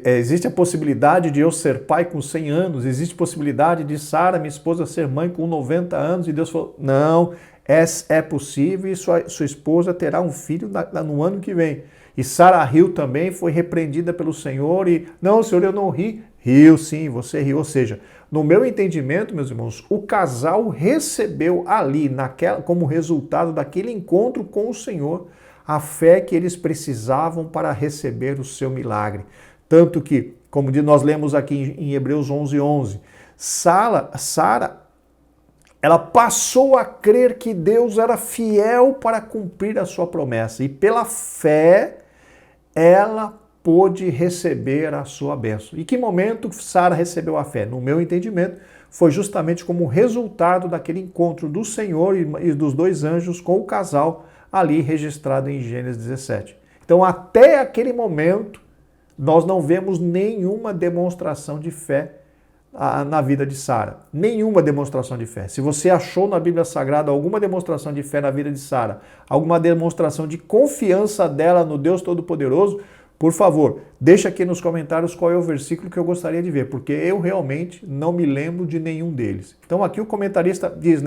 existe a possibilidade de eu ser pai com 100 anos? Existe possibilidade de Sara, minha esposa, ser mãe com 90 anos? E Deus falou, não, é possível e sua esposa terá um filho no ano que vem. E Sara riu também, foi repreendida pelo Senhor e, não, Senhor, eu não ri. Riu sim, você riu. Ou seja, no meu entendimento, meus irmãos, o casal recebeu ali, como resultado daquele encontro com o Senhor, a fé que eles precisavam para receber o seu milagre. Tanto que, como nós lemos aqui em Hebreus 11:11, Sara, ela passou a crer que Deus era fiel para cumprir a sua promessa. E pela fé, ela pôde receber a sua bênção. E que momento Sara recebeu a fé? No meu entendimento, foi justamente como resultado daquele encontro do Senhor e dos dois anjos com o casal ali registrado em Gênesis 17. Então, até aquele momento, nós não vemos nenhuma demonstração de fé na vida de Sara. Nenhuma demonstração de fé. Se você achou na Bíblia Sagrada alguma demonstração de fé na vida de Sara, alguma demonstração de confiança dela no Deus Todo-Poderoso, por favor, deixa aqui nos comentários qual é o versículo que eu gostaria de ver, porque eu realmente não me lembro de nenhum deles. Então aqui o comentarista diz,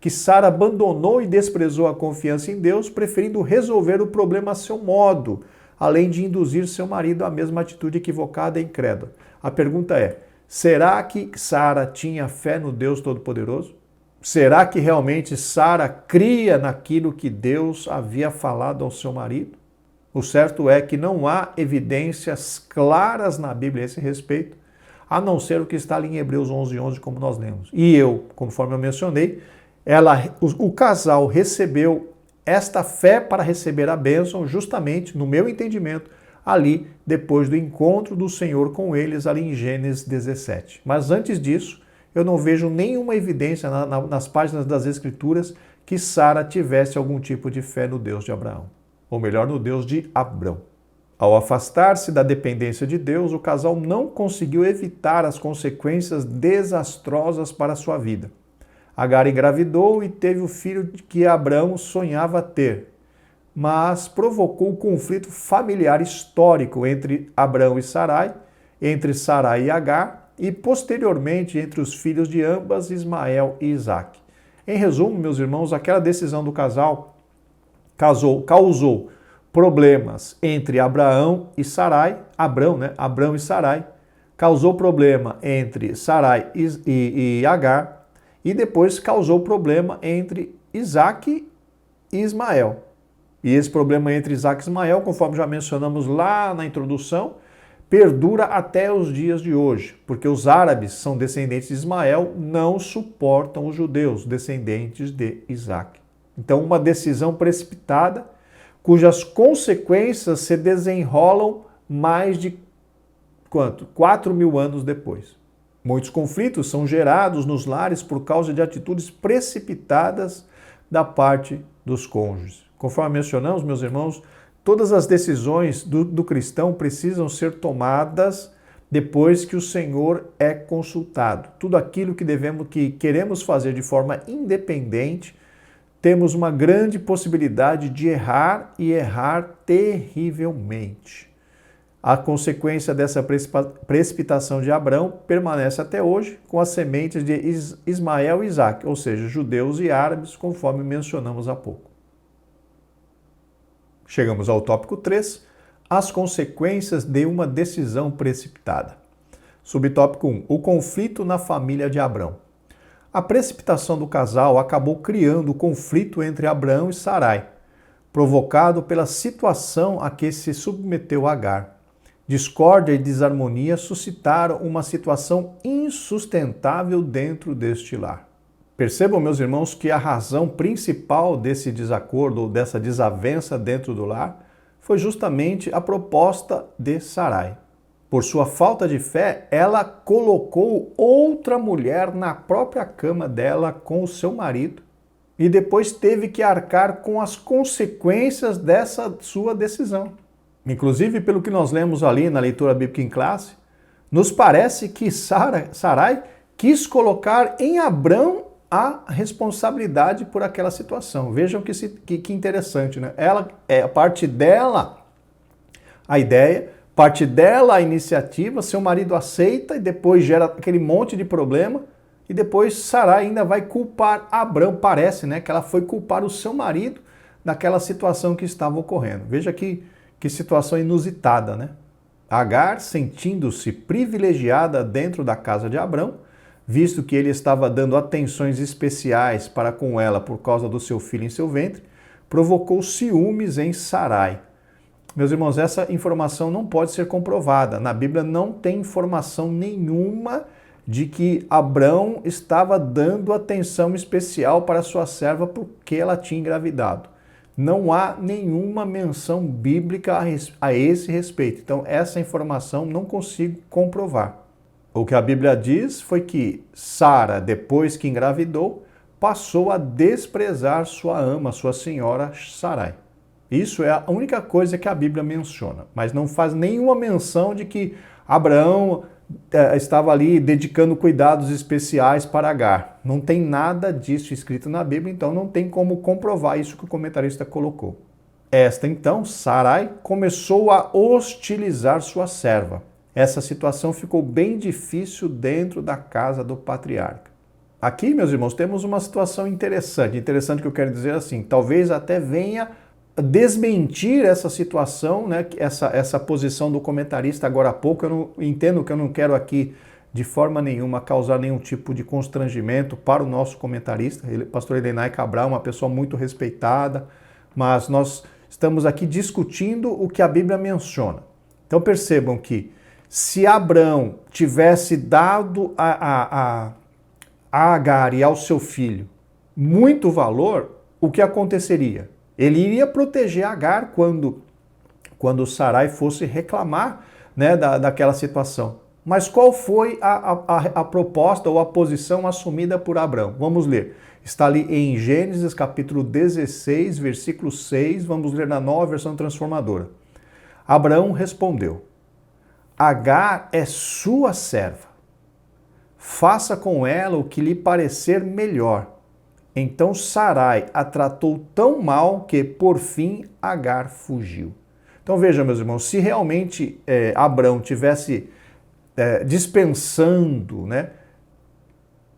que Sara abandonou e desprezou a confiança em Deus, preferindo resolver o problema a seu modo, além de induzir seu marido à mesma atitude equivocada e incrédula. A pergunta é, será que Sara tinha fé no Deus Todo-Poderoso? Será que realmente Sara cria naquilo que Deus havia falado ao seu marido? O certo é que não há evidências claras na Bíblia a esse respeito. a não ser o que está ali em Hebreus 11:11, como nós lemos. E conforme eu mencionei, o casal recebeu esta fé para receber a bênção, justamente, no meu entendimento, ali depois do encontro do Senhor com eles, ali em Gênesis 17. Mas antes disso, eu não vejo nenhuma evidência nas páginas das Escrituras que Sara tivesse algum tipo de fé no Deus de Abraão. Ou melhor, no Deus de Abrão. Ao afastar-se da dependência de Deus, o casal não conseguiu evitar as consequências desastrosas para a sua vida. Agar engravidou e teve o filho que Abrão sonhava ter, mas provocou um conflito familiar histórico entre Abrão e Sarai, entre Sarai e Agar, e posteriormente entre os filhos de ambas, Ismael e Isaque. Em resumo, meus irmãos, aquela decisão do casal causou problemas entre Abrão e Sarai, Abrão e Sarai, causou problema entre Sarai e Agar, e depois causou problema entre Isaque e Ismael. E esse problema entre Isaque e Ismael, conforme já mencionamos lá na introdução, perdura até os dias de hoje, porque os árabes são descendentes de Ismael, não suportam os judeus, descendentes de Isaque. Então, uma decisão precipitada, cujas consequências se desenrolam mais de 4.000 anos depois. Muitos conflitos são gerados nos lares por causa de atitudes precipitadas da parte dos cônjuges. Conforme mencionamos, meus irmãos, todas as decisões do cristão precisam ser tomadas depois que o Senhor é consultado. Tudo aquilo que queremos fazer de forma independente, temos uma grande possibilidade de errar e errar terrivelmente. A consequência dessa precipitação de Abrão permanece até hoje com as sementes de Ismael e Isaque, ou seja, judeus e árabes, conforme mencionamos há pouco. Chegamos ao tópico 3, as consequências de uma decisão precipitada. Subtópico 1, o conflito na família de Abrão. A precipitação do casal acabou criando o conflito entre Abrão e Sarai, provocado pela situação a que se submeteu Agar. Discórdia e desarmonia suscitaram uma situação insustentável dentro deste lar. Percebam, meus irmãos, que a razão principal desse desacordo ou dessa desavença dentro do lar foi justamente a proposta de Sarai. Por sua falta de fé, ela colocou outra mulher na própria cama dela com o seu marido e depois teve que arcar com as consequências dessa sua decisão. Inclusive, pelo que nós lemos ali na leitura bíblica em classe, nos parece que Sarai quis colocar em Abrão a responsabilidade por aquela situação. Vejam que interessante, né? Parte dela a ideia, parte dela a iniciativa, seu marido aceita e depois gera aquele monte de problema e depois Sarai ainda vai culpar Abrão, parece, né? Que ela foi culpar o seu marido daquela situação que estava ocorrendo. Veja que situação inusitada, né? Agar, sentindo-se privilegiada dentro da casa de Abrão, visto que ele estava dando atenções especiais para com ela por causa do seu filho em seu ventre, provocou ciúmes em Sarai. Meus irmãos, essa informação não pode ser comprovada. Na Bíblia não tem informação nenhuma de que Abrão estava dando atenção especial para sua serva porque ela tinha engravidado. Não há nenhuma menção bíblica a esse respeito. Então, essa informação não consigo comprovar. O que a Bíblia diz foi que Sara, depois que engravidou, passou a desprezar sua ama, sua senhora Sarai. Isso é a única coisa que a Bíblia menciona, mas não faz nenhuma menção de que Abraão estava ali dedicando cuidados especiais para Agar. Não tem nada disso escrito na Bíblia, então não tem como comprovar isso que o comentarista colocou. Esta, então, Sarai, começou a hostilizar sua serva. Essa situação ficou bem difícil dentro da casa do patriarca. Aqui, meus irmãos, temos uma situação interessante. Interessante que eu quero dizer assim, talvez até venha desmentir essa situação, né? Essa posição do comentarista agora há pouco. Eu não entendo que eu não quero aqui de forma nenhuma causar nenhum tipo de constrangimento para o nosso comentarista. Pastor Elenay Cabral, uma pessoa muito respeitada, mas nós estamos aqui discutindo o que a Bíblia menciona. Então percebam que Se Abrão tivesse dado a Agar e ao seu filho muito valor, o que aconteceria? Ele iria proteger Agar quando Sarai fosse reclamar, né, daquela situação. Mas qual foi a proposta ou a posição assumida por Abrão? Vamos ler. Está ali em Gênesis capítulo 16, versículo 6, vamos ler na Nova Versão Transformadora. Abrão respondeu: Agar é sua serva. Faça com ela o que lhe parecer melhor. Então Sarai a tratou tão mal que, por fim, Agar fugiu. Então veja, meus irmãos, se realmente Abrão tivesse dispensando, né,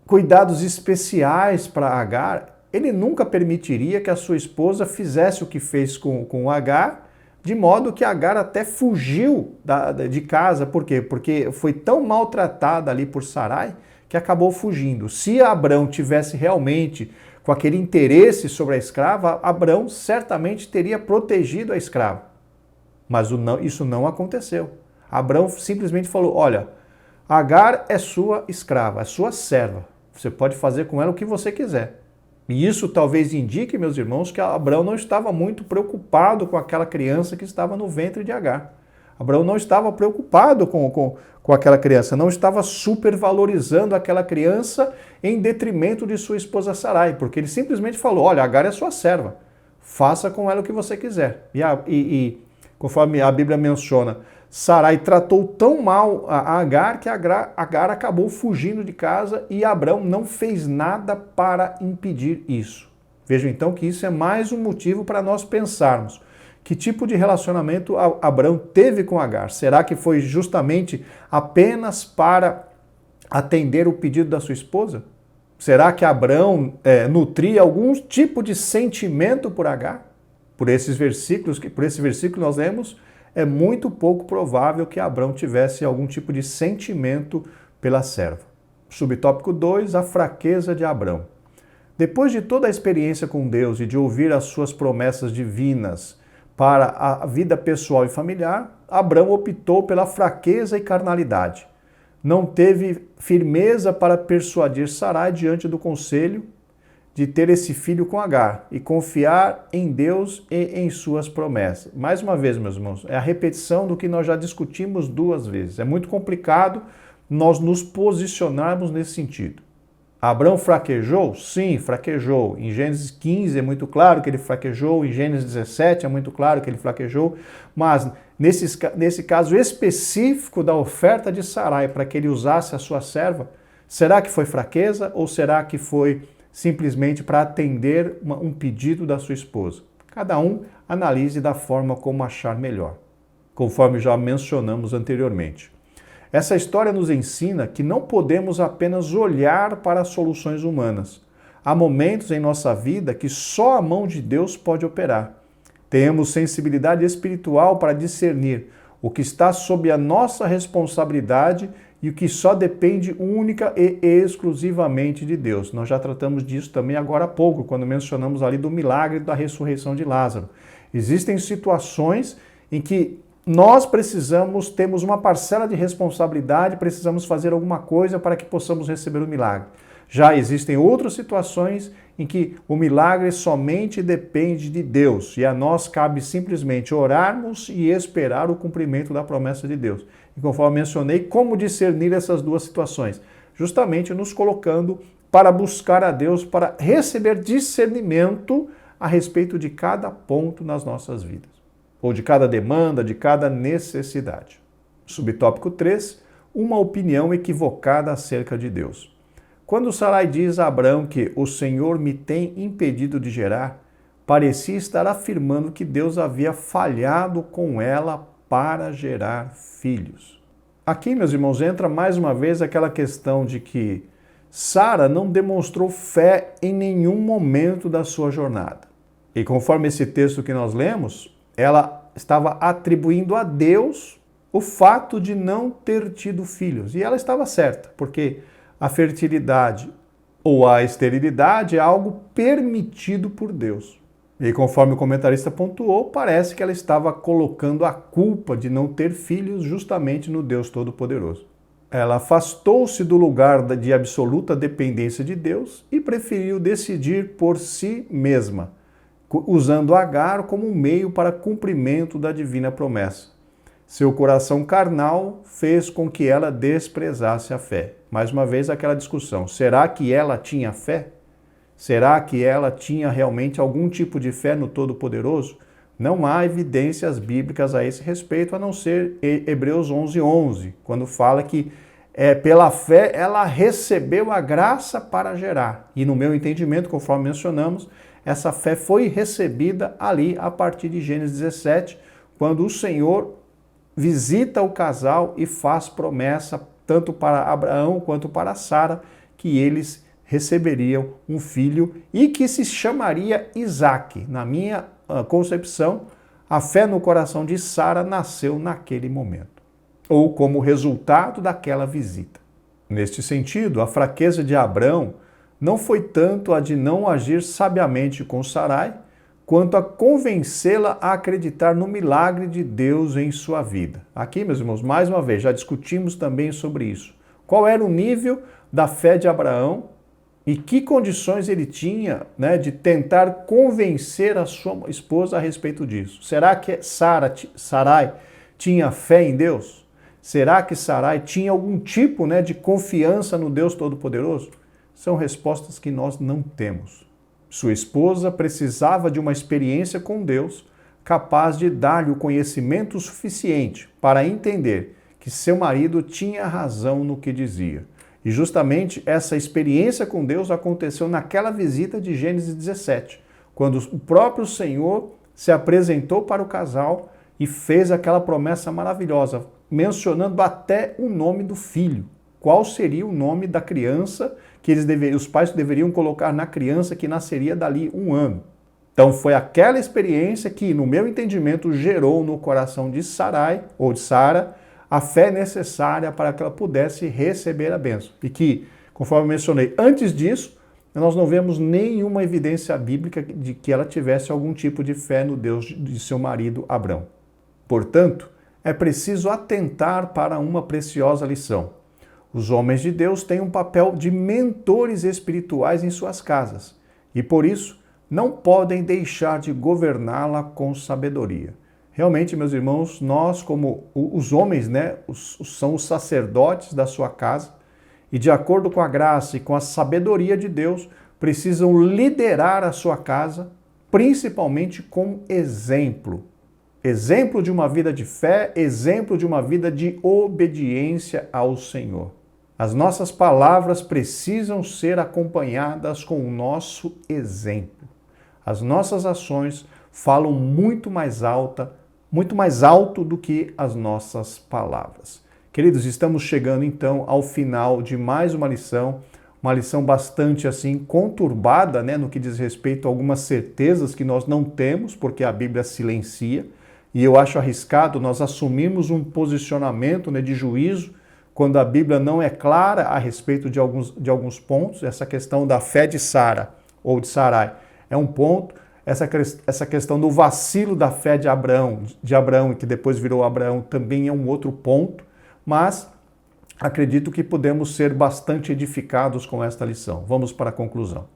cuidados especiais para Agar, ele nunca permitiria que a sua esposa fizesse o que fez com Agar, de modo que Agar até fugiu de casa. Por quê? Porque foi tão maltratada ali por Sarai que acabou fugindo. Se Abrão tivesse realmente com aquele interesse sobre a escrava, Abrão certamente teria protegido a escrava. Mas isso não aconteceu. Abrão simplesmente falou: olha, Agar é sua escrava, é sua serva. Você pode fazer com ela o que você quiser. E isso talvez indique, meus irmãos, que Abrão não estava muito preocupado com aquela criança que estava no ventre de Agar. Abrão não estava preocupado com aquela criança, não estava supervalorizando aquela criança em detrimento de sua esposa Sarai, porque ele simplesmente falou: olha, Agar é sua serva, faça com ela o que você quiser. E conforme a Bíblia menciona, Sarai tratou tão mal a Agar que Agar acabou fugindo de casa e Abrão não fez nada para impedir isso. Vejam então que isso é mais um motivo para nós pensarmos. Que tipo de relacionamento Abrão teve com Agar? Será que foi justamente apenas para atender o pedido da sua esposa? Será que Abrão nutria algum tipo de sentimento por Agar? Por esse versículo nós lemos, é muito pouco provável que Abrão tivesse algum tipo de sentimento pela serva. Subtópico 2, a fraqueza de Abrão. Depois de toda a experiência com Deus e de ouvir as suas promessas divinas para a vida pessoal e familiar, Abrão optou pela fraqueza e carnalidade. Não teve firmeza para persuadir Sarai diante do conselho de ter esse filho com Agar e confiar em Deus e em suas promessas. Mais uma vez, meus irmãos, é a repetição do que nós já discutimos 2 vezes. É muito complicado nós nos posicionarmos nesse sentido. Abrão fraquejou? Sim, fraquejou. Em Gênesis 15 é muito claro que ele fraquejou, em Gênesis 17 é muito claro que ele fraquejou, mas nesse caso específico da oferta de Sarai para que ele usasse a sua serva, será que foi fraqueza ou será que foi simplesmente para atender um pedido da sua esposa? Cada um analise da forma como achar melhor, conforme já mencionamos anteriormente. Essa história nos ensina que não podemos apenas olhar para as soluções humanas. Há momentos em nossa vida que só a mão de Deus pode operar. Temos sensibilidade espiritual para discernir o que está sob a nossa responsabilidade e o que só depende única e exclusivamente de Deus. Nós já tratamos disso também agora há pouco, quando mencionamos ali do milagre da ressurreição de Lázaro. Existem situações em que nós temos uma parcela de responsabilidade, precisamos fazer alguma coisa para que possamos receber o milagre. Já existem outras situações em que o milagre somente depende de Deus e a nós cabe simplesmente orarmos e esperar o cumprimento da promessa de Deus. E conforme mencionei, como discernir essas 2 situações? Justamente nos colocando para buscar a Deus, para receber discernimento a respeito de cada ponto nas nossas vidas, ou de cada demanda, de cada necessidade. Subtópico 3, uma opinião equivocada acerca de Deus. Quando Sarai diz a Abrão que o Senhor me tem impedido de gerar, parecia estar afirmando que Deus havia falhado com ela para gerar filhos. Aqui, meus irmãos, entra mais uma vez aquela questão de que Sara não demonstrou fé em nenhum momento da sua jornada. E conforme esse texto que nós lemos, ela estava atribuindo a Deus o fato de não ter tido filhos. E ela estava certa, porque a fertilidade ou a esterilidade é algo permitido por Deus. E conforme o comentarista pontuou, parece que ela estava colocando a culpa de não ter filhos justamente no Deus Todo-Poderoso. Ela afastou-se do lugar de absoluta dependência de Deus e preferiu decidir por si mesma, usando Agar como um meio para cumprimento da divina promessa. Seu coração carnal fez com que ela desprezasse a fé. Mais uma vez aquela discussão, será que ela tinha fé? Será que ela tinha realmente algum tipo de fé no Todo-Poderoso? Não há evidências bíblicas a esse respeito, a não ser Hebreus 11:11, quando fala que pela fé ela recebeu a graça para gerar. E no meu entendimento, conforme mencionamos, essa fé foi recebida ali a partir de Gênesis 17, quando o Senhor visita o casal e faz promessa tanto para Abraão quanto para Sara que eles receberiam um filho e que se chamaria Isaque. Na minha concepção, a fé no coração de Sara nasceu naquele momento, ou como resultado daquela visita. Neste sentido, a fraqueza de Abrão não foi tanto a de não agir sabiamente com Sarai, quanto a convencê-la a acreditar no milagre de Deus em sua vida. Aqui, meus irmãos, mais uma vez, já discutimos também sobre isso. Qual era o nível da fé de Abraão e que condições ele tinha, né, de tentar convencer a sua esposa a respeito disso? Será que Sarai tinha fé em Deus? Será que Sarai tinha algum tipo, né, de confiança no Deus Todo-Poderoso? São respostas que nós não temos. Sua esposa precisava de uma experiência com Deus capaz de dar-lhe o conhecimento suficiente para entender que seu marido tinha razão no que dizia. E justamente essa experiência com Deus aconteceu naquela visita de Gênesis 17, quando o próprio Senhor se apresentou para o casal e fez aquela promessa maravilhosa, mencionando até o nome do filho. Qual seria o nome da criança que os pais deveriam colocar na criança que nasceria dali 1 ano. Então foi aquela experiência que, no meu entendimento, gerou no coração de Sarai, ou de Sara, a fé necessária para que ela pudesse receber a bênção. E que, conforme mencionei, antes disso, nós não vemos nenhuma evidência bíblica de que ela tivesse algum tipo de fé no Deus de seu marido Abrão. Portanto, é preciso atentar para uma preciosa lição. Os homens de Deus têm um papel de mentores espirituais em suas casas e, por isso, não podem deixar de governá-la com sabedoria. Realmente, meus irmãos, nós, como os homens, né, são os sacerdotes da sua casa e, de acordo com a graça e com a sabedoria de Deus, precisam liderar a sua casa, principalmente com exemplo. Exemplo de uma vida de fé, exemplo de uma vida de obediência ao Senhor. As nossas palavras precisam ser acompanhadas com o nosso exemplo. As nossas ações falam muito mais alto do que as nossas palavras. Queridos, estamos chegando então ao final de mais uma lição bastante assim conturbada, né, no que diz respeito a algumas certezas que nós não temos, porque a Bíblia silencia, e eu acho arriscado nós assumirmos um posicionamento, né, de juízo quando a Bíblia não é clara a respeito de alguns pontos. Essa questão da fé de Sara ou de Sarai é um ponto. Essa questão do vacilo da fé de Abraão, que depois virou Abraão, também é um outro ponto. Mas acredito que podemos ser bastante edificados com esta lição. Vamos para a conclusão.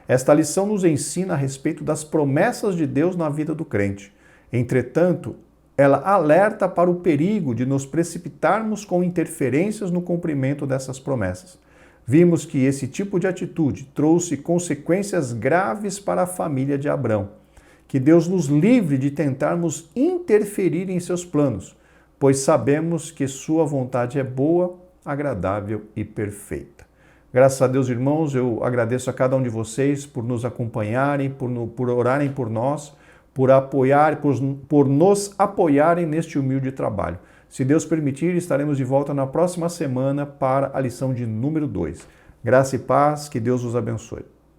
Esta lição nos ensina a respeito das promessas de Deus na vida do crente. Entretanto, ela alerta para o perigo de nos precipitarmos com interferências no cumprimento dessas promessas. Vimos que esse tipo de atitude trouxe consequências graves para a família de Abrão. Que Deus nos livre de tentarmos interferir em seus planos, pois sabemos que sua vontade é boa, agradável e perfeita. Graças a Deus, irmãos, eu agradeço a cada um de vocês por nos acompanharem, por orarem por nós, por nos apoiarem neste humilde trabalho. Se Deus permitir, estaremos de volta na próxima semana para a lição de número 2. Graça e paz, que Deus os abençoe.